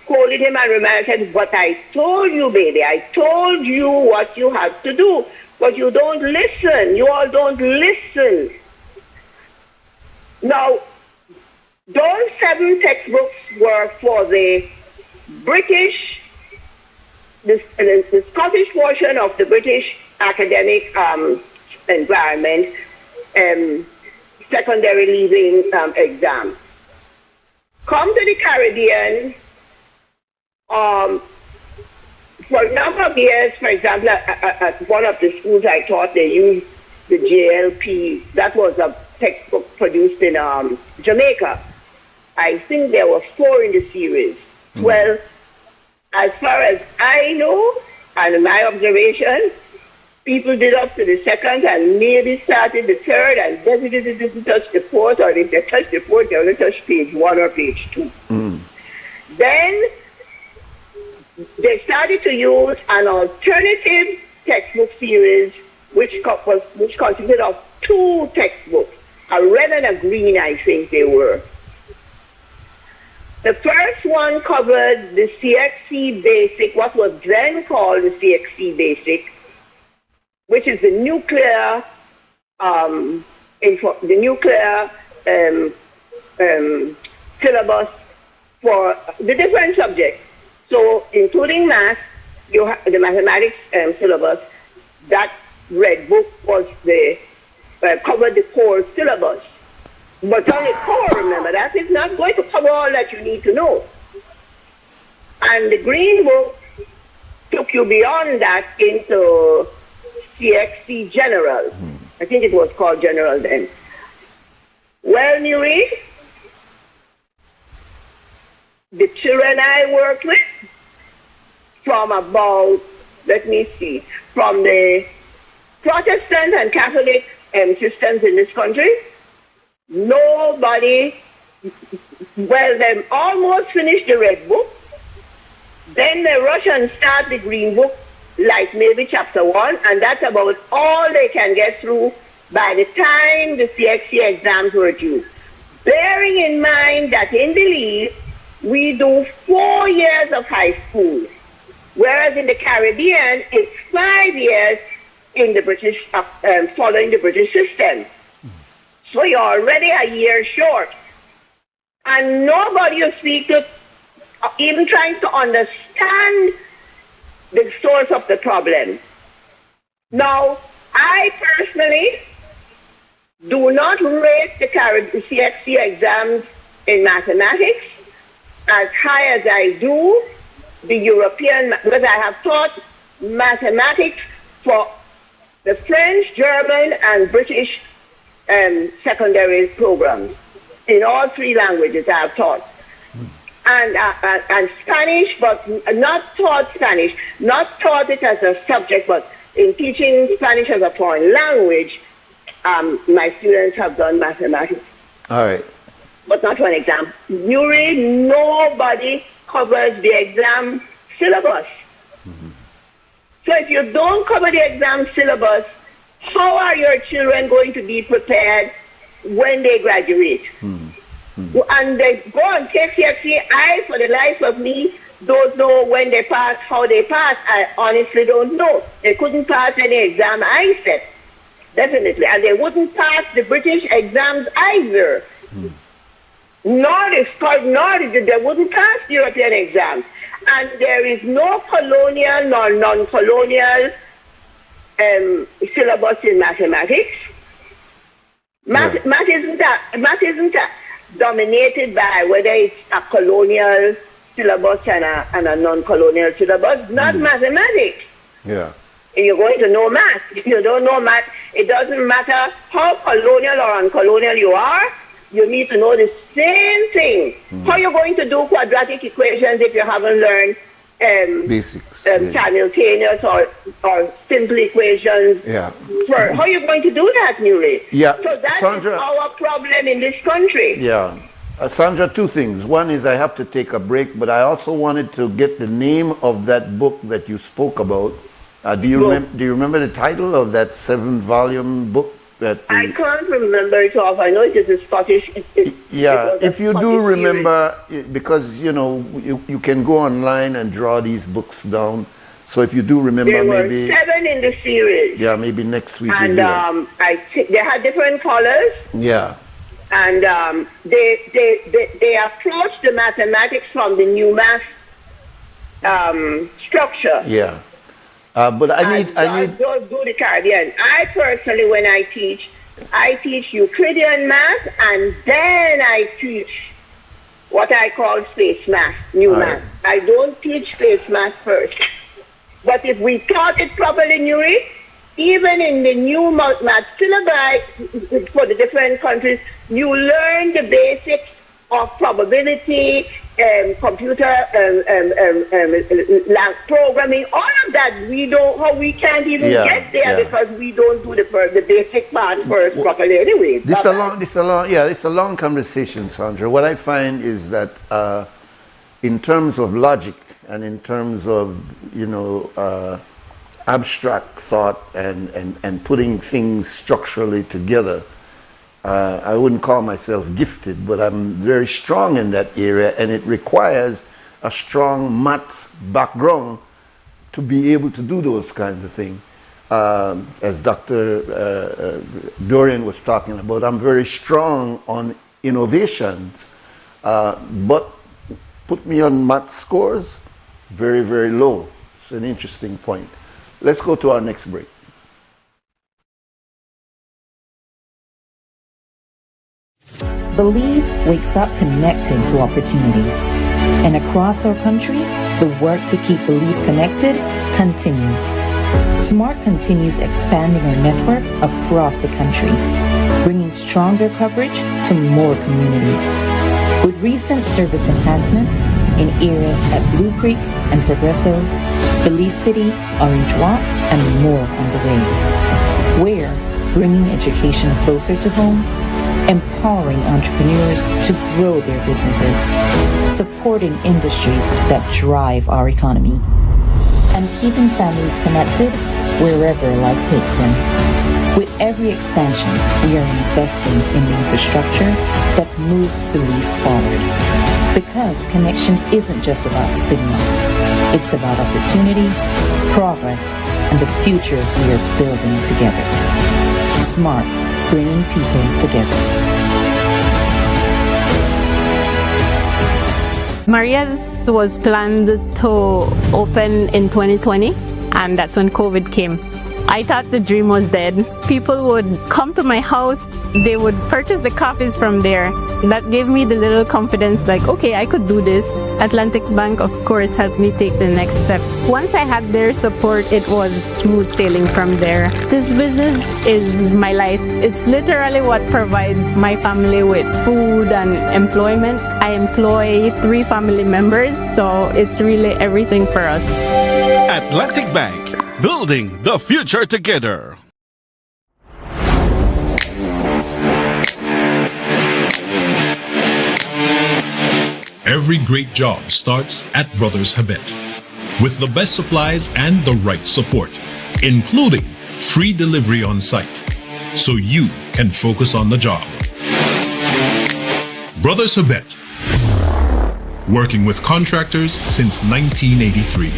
scolded him and reminded him, but I told you, baby, I told you what you have to do, but you don't listen. You all don't listen. Now, those 7 textbooks were for the British, the Scottish portion of the British academic environment, secondary leaving exam. Come to the Caribbean, for a number of years, for example, at one of the schools I taught, they used the JLP. That was a textbook produced in Jamaica. I think there were 4 in the series. Well, as far as I know, and in my observation, people did up to the 2nd and maybe started the 3rd and didn't touch the 4th, or if they touched the 4th, they only touched page 1 or page 2. Then they started to use an alternative textbook series which consisted of 2 textbooks, a red and a green, I think they were. The first one covered the CXC Basic, what was then called the CXC Basic, which is the nuclear syllabus for the different subjects. So, including math, you have the mathematics syllabus. That red book was covered the core syllabus. But only core, remember, that is not going to cover all that you need to know. And the green book took you beyond that into CXC General. I think it was called General then. Well, Nuri, the children I worked with, from about, let me see, from the Protestant and Catholic systems in this country, nobody, well, they almost finished the Red Book, then they rush and start the Green Book, like maybe chapter 1, and that's about all they can get through by the time the CXC exams were due. Bearing in mind that in Belize, we do 4 years of high school, whereas in the Caribbean, it's 5 years in the British, following the British system. So you're already a year short. And nobody you speak to even trying to understand the source of the problem. Now, I personally do not rate the CXC exams in mathematics as high as I do the European, because I have taught mathematics for the French, German, and British secondary programs. In all 3 languages I have taught. And Spanish, but not taught Spanish, not taught it as a subject, but in teaching Spanish as a foreign language, my students have done mathematics. All right. But not for an exam. Nuri, nobody covers the exam syllabus. So if you don't cover the exam syllabus, how are your children going to be prepared when they graduate? And they go and take CXC. I, for the life of me, don't know when they pass, how they pass. I honestly don't know. They couldn't pass any exam I set, definitely. And they wouldn't pass the British exams either. Nor they wouldn't pass the European exams. And there is no colonial nor non-colonial syllabus in mathematics. Math isn't dominated by whether it's a colonial syllabus and a non-colonial syllabus, not mathematics. Yeah. You're going to know math. If you don't know math, it doesn't matter how colonial or uncolonial you are, you need to know the same thing. How are you going to do quadratic equations if you haven't learned basics, simultaneous or simple equations? Yeah. How are you going to do that, Nuri? Yeah. So that's Sandra, our problem in this country. Yeah. Sandra, 2 things. One is I have to take a break, but I also wanted to get the name of that book that you spoke about. Do you remember the title of that 7-volume book? I can't remember it off. I know it is a Scottish. If you do remember, because you can go online and draw these books down. So if you do remember, there were maybe 7 in the series. Yeah, maybe next week. And I think they had different colors. Yeah. And they approached the mathematics from the new math structure. Yeah. But I need. Don't do the Caribbean. I personally, when I teach Euclidean math, and then I teach what I call space math, new math. I don't teach space math first. But if we taught it properly, Nuri, even in the new math syllabi for the different countries, you learn the basics of probability, computer programming, all of that. We can't even get there because we don't do the basic part first properly anyway. It's a long conversation, Sandra. What I find is that in terms of logic and in terms of abstract thought and putting things structurally together, I wouldn't call myself gifted, but I'm very strong in that area, and it requires a strong maths background to be able to do those kinds of things. As Dr. Dorian was talking about, I'm very strong on innovations, but put me on math scores, very, very low. It's an interesting point. Let's go to our next break. Belize wakes up connected to opportunity. And across our country, the work to keep Belize connected continues. Smart continues expanding our network across the country, bringing stronger coverage to more communities. With recent service enhancements, in areas at Blue Creek and Progresso, Belize City, Orange Walk, and more on the way. We're bringing education closer to home, empowering entrepreneurs to grow their businesses, supporting industries that drive our economy, and keeping families connected wherever life takes them. With every expansion, we are investing in the infrastructure that moves Belize forward. Because connection isn't just about signal, it's about opportunity, progress, and the future we are building together. Smart, bringing people together. Maria's was planned to open in 2020, and that's when COVID came. I thought the dream was dead. People would come to my house, they would purchase the coffees from there. That gave me the little confidence, like, okay, I could do this. Atlantic Bank, of course, helped me take the next step. Once I had their support, it was smooth sailing from there. This business is my life. It's literally what provides my family with food and employment. I employ 3 family members, so it's really everything for us. Atlantic Bank, building the future together. Every great job starts at Brothers Habet. With the best supplies and the right support, including free delivery on site, so you can focus on the job. Brothers Habet, working with contractors since 1983.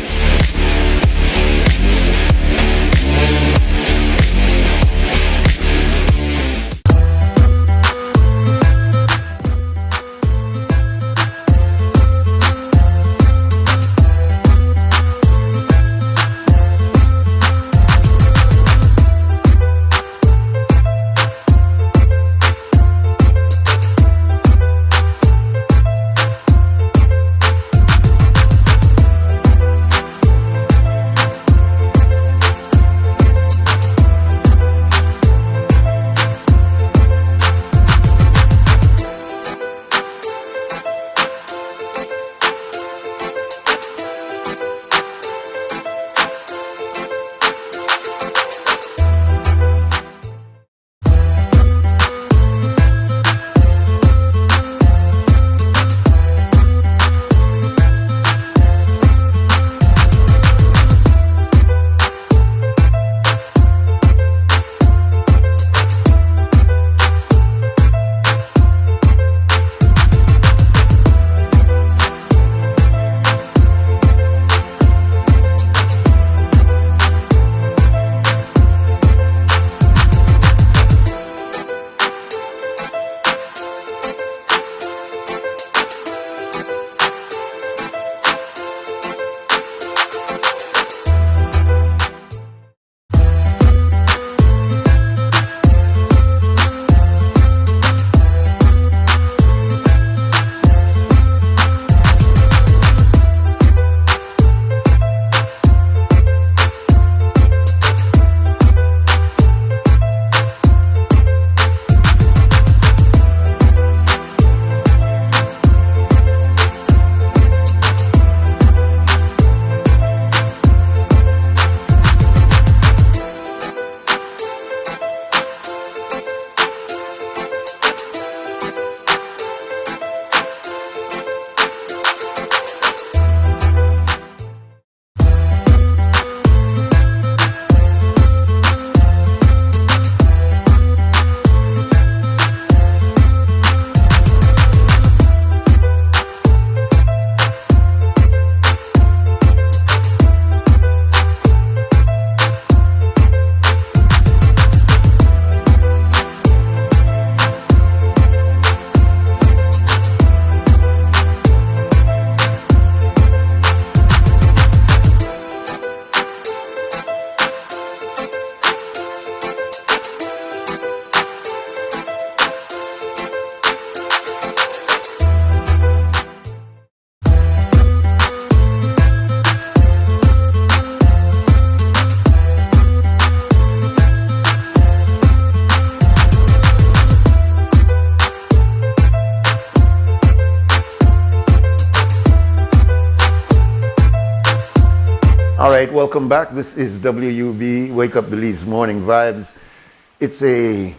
All right, welcome back. This is WUB, Wake Up Belize Morning Vibes. It's a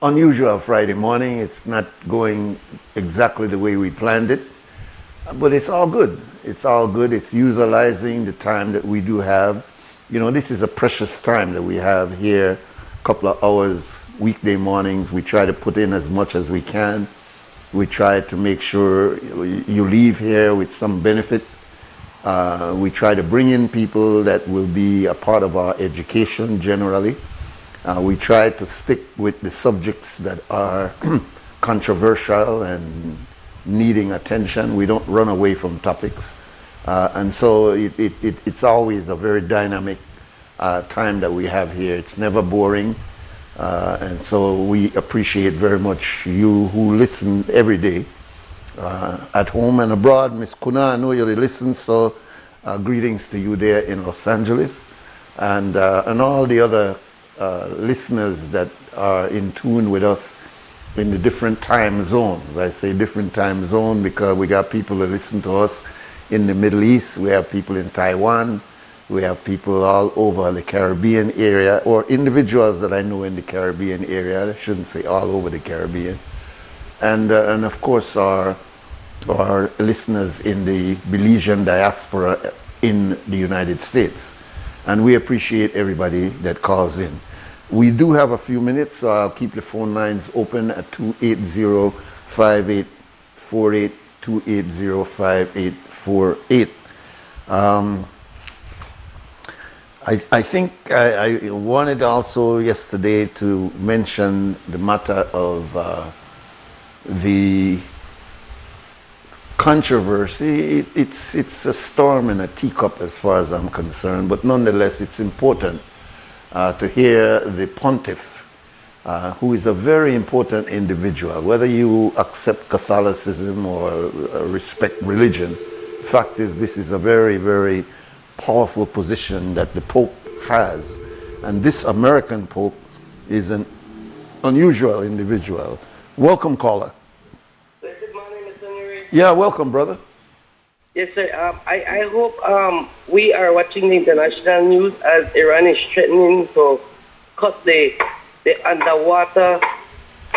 unusual Friday morning. It's not going exactly the way we planned it, but it's all good. It's all good. It's utilizing the time that we do have. You know, this is a precious time that we have here, a couple of hours, weekday mornings. We try to put in as much as we can. We try to make sure you leave here with some benefit. We try to bring in people that will be a part of our education generally. We try to stick with the subjects that are controversial and needing attention. We don't run away from topics. And so it's always a very dynamic time that we have here. It's never boring. And so we appreciate very much you who listen every day. At home and abroad. Miss Kuna, I know you listen, so greetings to you there in Los Angeles, and all the other listeners that are in tune with us in the different time zones. I say different time zone because we got people that listen to us in the Middle East, we have people in Taiwan, we have people all over the Caribbean area, or individuals that I know in the Caribbean area. I shouldn't say all over the Caribbean. And of course our listeners in the Belizean diaspora in the United States. And we appreciate everybody that calls in. We do have a few minutes, so I'll keep the phone lines open at 280-5848, 280-5848. I think I wanted also yesterday to mention the matter of the controversy. It's a storm in a teacup as far as I'm concerned, but nonetheless it's important to hear the pontiff, who is a very important individual. Whether you accept Catholicism or respect religion, the fact is this is a very, very powerful position that the Pope has. And this American Pope is an unusual individual. Welcome, caller. Good morning, Mr. Nuri. Yeah, welcome, brother. Yes, sir. I hope we are watching the international news as Iran is threatening to cut the underwater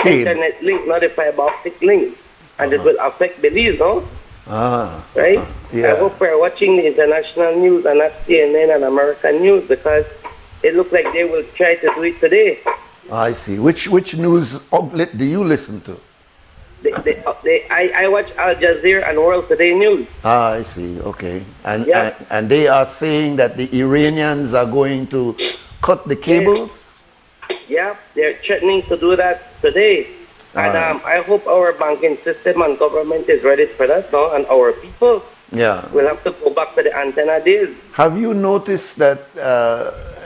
internet link, not the fiber optic link. And it will affect Belize, no? Right? Yeah. I hope we're watching the international news and not CNN and American news, because it looks like they will try to do it today. I see. Which news outlet do you listen to? I watch Al Jazeera and World Today News. I see. Okay. And they are saying that the Iranians are going to cut the cables? Yeah, they're threatening to do that today. And I hope our banking system and government is ready for that now, and our people will have to go back to the antenna days. Have you noticed that,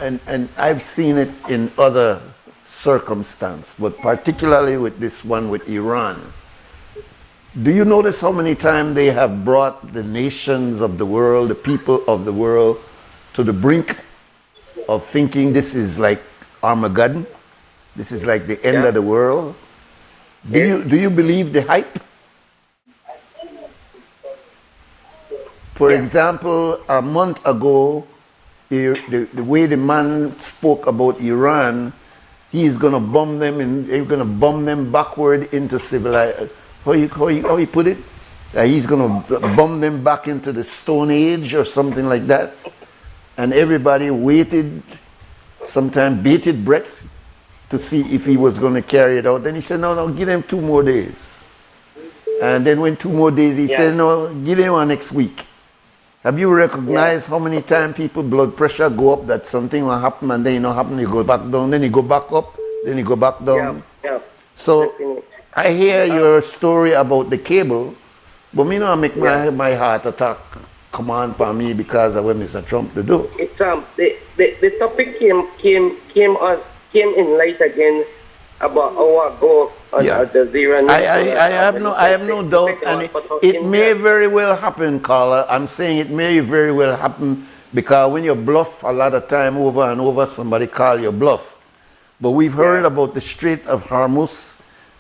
and I've seen it in other circumstances, but particularly with this one with Iran, do you notice how many times they have brought the nations of the world, the people of the world, to the brink of thinking this is like Armageddon? This is like the end of the world? Do you believe the hype? For example, a month ago, the way the man spoke about Iran, he's going to bomb them, and he's going to bomb them backward into civilization. How he put it? He's going to bomb them back into the Stone Age or something like that. And everybody waited, sometimes bated breath, to see if he was going to carry it out. Then he said, no, give them 2 more days. And then when 2 more days, he said, no, give them one next week. Have you recognized how many times people blood pressure go up, that something will happen, and then you know happen, you go back down, then you go back up, then you go back down? So I hear your story about the cable, but me not make my heart attack come on for me because of what Mr. Trump to do. It's the topic came in light again about an hour ago on Al Jazeera. I have no doubt, and it may very well happen, caller. I'm saying it may very well happen, because when you bluff a lot of time over and over, somebody call you bluff. But we've heard about the Strait of Hormuz.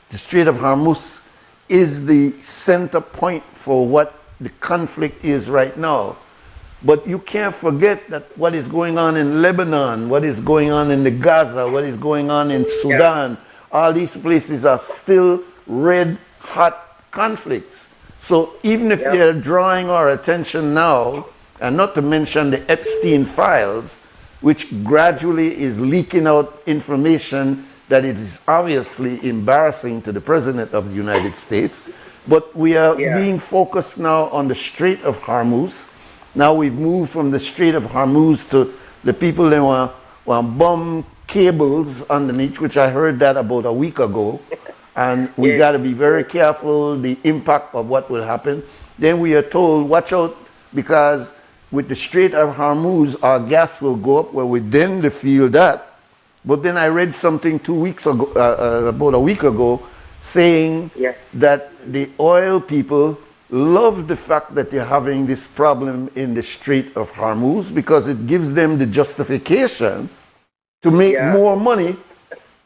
The Strait of Hormuz is the center point for what the conflict is right now. But you can't forget that what is going on in Lebanon, what is going on in the Gaza, what is going on in Sudan, all these places are still red hot conflicts. So even if they're drawing our attention now, and not to mention the Epstein files, which gradually is leaking out information that it is obviously embarrassing to the President of the United States, but we are being focused now on the Strait of Hormuz. Now we've moved from the Strait of Hormuz to the people that want bomb cables underneath, which I heard that about a week ago. And we got to be very careful the impact of what will happen. Then we are told, watch out, because with the Strait of Hormuz, our gas will go up. Well, we then feel that. But then I read something 2 weeks ago, about a week ago, saying that the oil people love the fact that they're having this problem in the Strait of Hormuz because it gives them the justification to make more money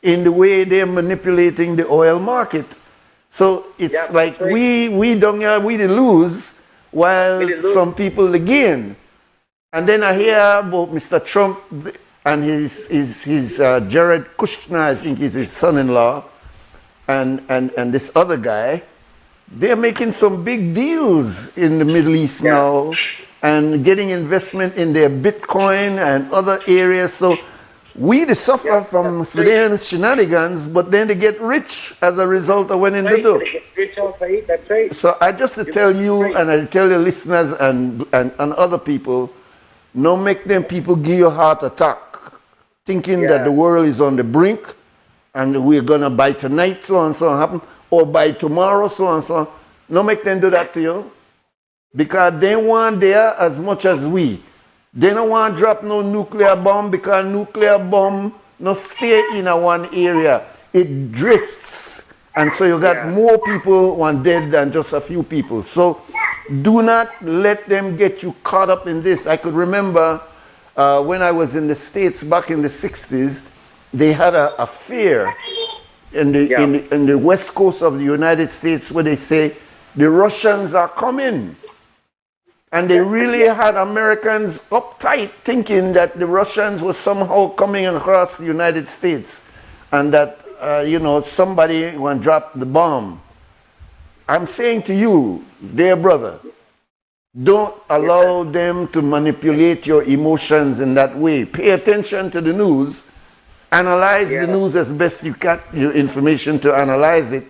in the way they're manipulating the oil market. So it's like we don't we the lose while some people the gain. And then I hear about Mr. Trump and his Jared Kushner, I think is his son-in-law, and this other guy. They're making some big deals in the Middle East now and getting investment in their Bitcoin and other areas. So we suffer from their shenanigans, but then they get rich as a result of winning the dough. That's right. So I just to tell you, and I tell your listeners and other people, don't make them people give you a heart attack, thinking that the world is on the brink and we're going to buy tonight, so and so happen, or by tomorrow, so and so. Don't make them do that to you. Because they want there as much as we. They don't want to drop no nuclear bomb because nuclear bomb no stay in a one area. It drifts. And so you got more people one dead than just a few people. So do not let them get you caught up in this. I could remember when I was in the States back in the 60s, they had a fair in the west coast of the United States where they say the Russians are coming. And they really had Americans uptight thinking that the Russians were somehow coming across the United States and that, somebody would drop the bomb. I'm saying to you, dear brother, don't allow them to manipulate your emotions in that way. Pay attention to the news. Analyze the news as best you can, your information to analyze it.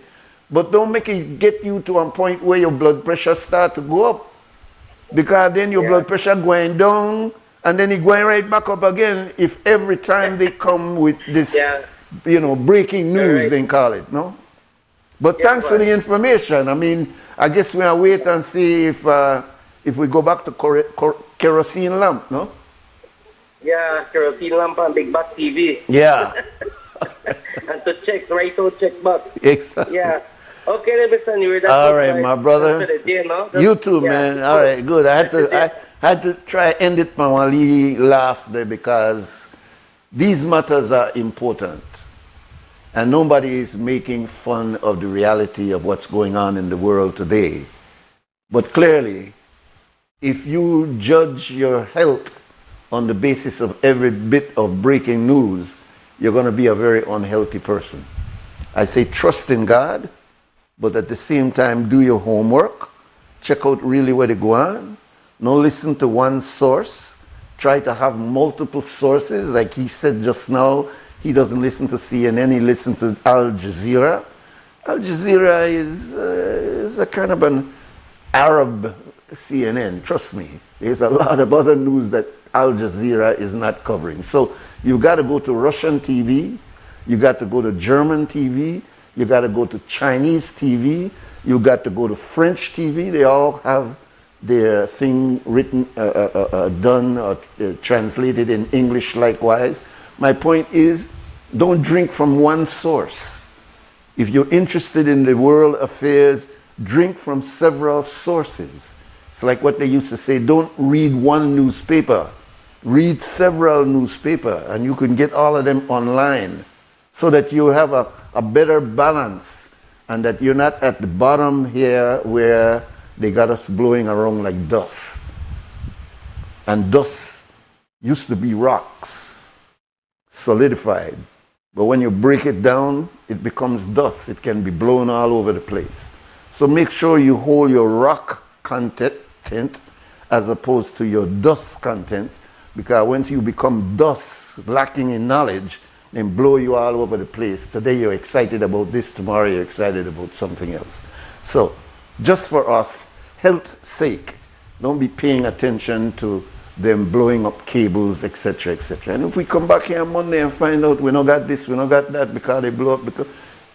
But don't make it get you to a point where your blood pressure start to go up. Because then your blood pressure going down and then it going right back up again if every time they come with this, breaking news, they call it, no? But thanks for the information. I mean, I guess we'll wait and see if we go back to kerosene lamp, no? Yeah, kerosene lamp and big back TV. Yeah. And to check, right out, check back. Exactly. Yeah. Okay, then, Mr. Nuri. All right, my brother. Day, no? You too, man. All right, good. I had to try end it by one little laugh there because these matters are important. And nobody is making fun of the reality of what's going on in the world today. But clearly, if you judge your health on the basis of every bit of breaking news, you're going to be a very unhealthy person. I say trust in God, but at the same time, do your homework. Check out really where they go on. Don't listen to one source. Try to have multiple sources. Like he said just now, he doesn't listen to CNN, he listens to Al Jazeera. Al Jazeera is a kind of an Arab CNN, trust me. There's a lot of other news that Al Jazeera is not covering. So you've got to go to Russian TV, you got to go to German TV, you got to go to Chinese TV, you got to go to French TV. They all have their thing written, done or translated in English likewise. My point is, don't drink from one source. If you're interested in the world affairs, drink from several sources. It's like what they used to say, don't read one newspaper, read several newspapers, and you can get all of them online so that you have a better balance and that you're not at the bottom here where they got us blowing around like dust. And dust used to be rocks, solidified. But when you break it down, it becomes dust. It can be blown all over the place. So make sure you hold your rock content as opposed to your dust content, because when you become dust, lacking in knowledge, then blow you all over the place. Today you're excited about this, tomorrow you're excited about something else. So just for us, health's sake, don't be paying attention to them blowing up cables, etc., etc. And if we come back here on Monday and find out we not got this, we not got that because they blow up, because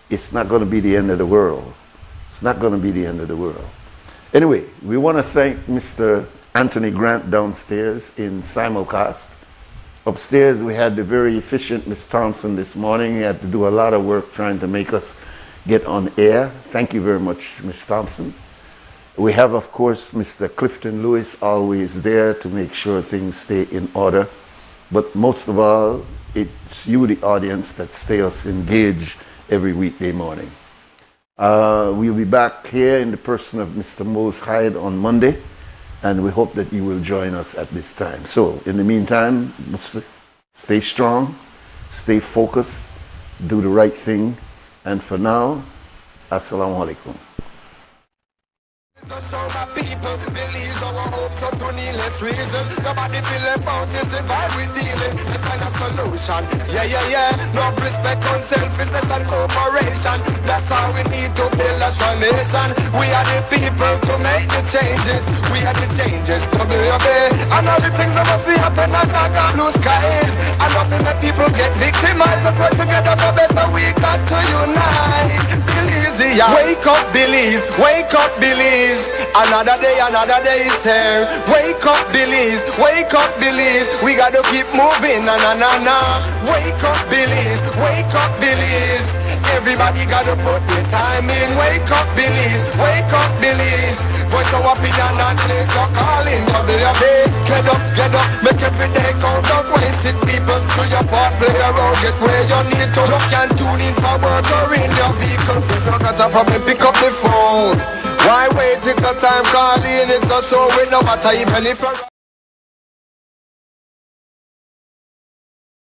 it's not going to be the end of the world. It's not going to be the end of the world. Anyway, we want to thank Mr. Anthony Grant downstairs in simulcast. Upstairs, we had the very efficient Ms. Thompson this morning. He had to do a lot of work trying to make us get on air. Thank you very much, Ms. Thompson. We have, of course, Mr. Clifton Lewis always there to make sure things stay in order. But most of all, it's you, the audience, that stay us engaged every weekday morning. We'll be back here in the person of Mr. Mose Hyde on Monday, and we hope that you will join us at this time. So, in the meantime, stay strong, stay focused, do the right thing, and for now, Assalamu alaikum. So my people believe our hopes are to needless reason. Nobody feel left out is the vibe we dealing. Let's find a solution. Yeah. No respect on selfishness and cooperation. That's how we need to build a nation. We are the people to make the changes. We are the changes to be obeyed. And all the things that must happen and not got blue skies. And nothing that people get victimized. Let's work together for better. We got to unite. Belize, yeah. Wake up, Belize. Wake up, Belize. Another day is here. Wake up, Belize. Wake up, Belize. We gotta keep moving, na. Wake up, Belize. Wake up, Belize. Everybody gotta put their time in. Wake up, Belize. Wake up, Belize. Voice our opinion and place your calling. WB, get up, make every day count. Don't waste it, people. Do your part, play around, get where you need to. You can tune in for work or in your vehicle. If you got a problem, pick up the phone. Why wait till the time calling is not so we no matter even if you're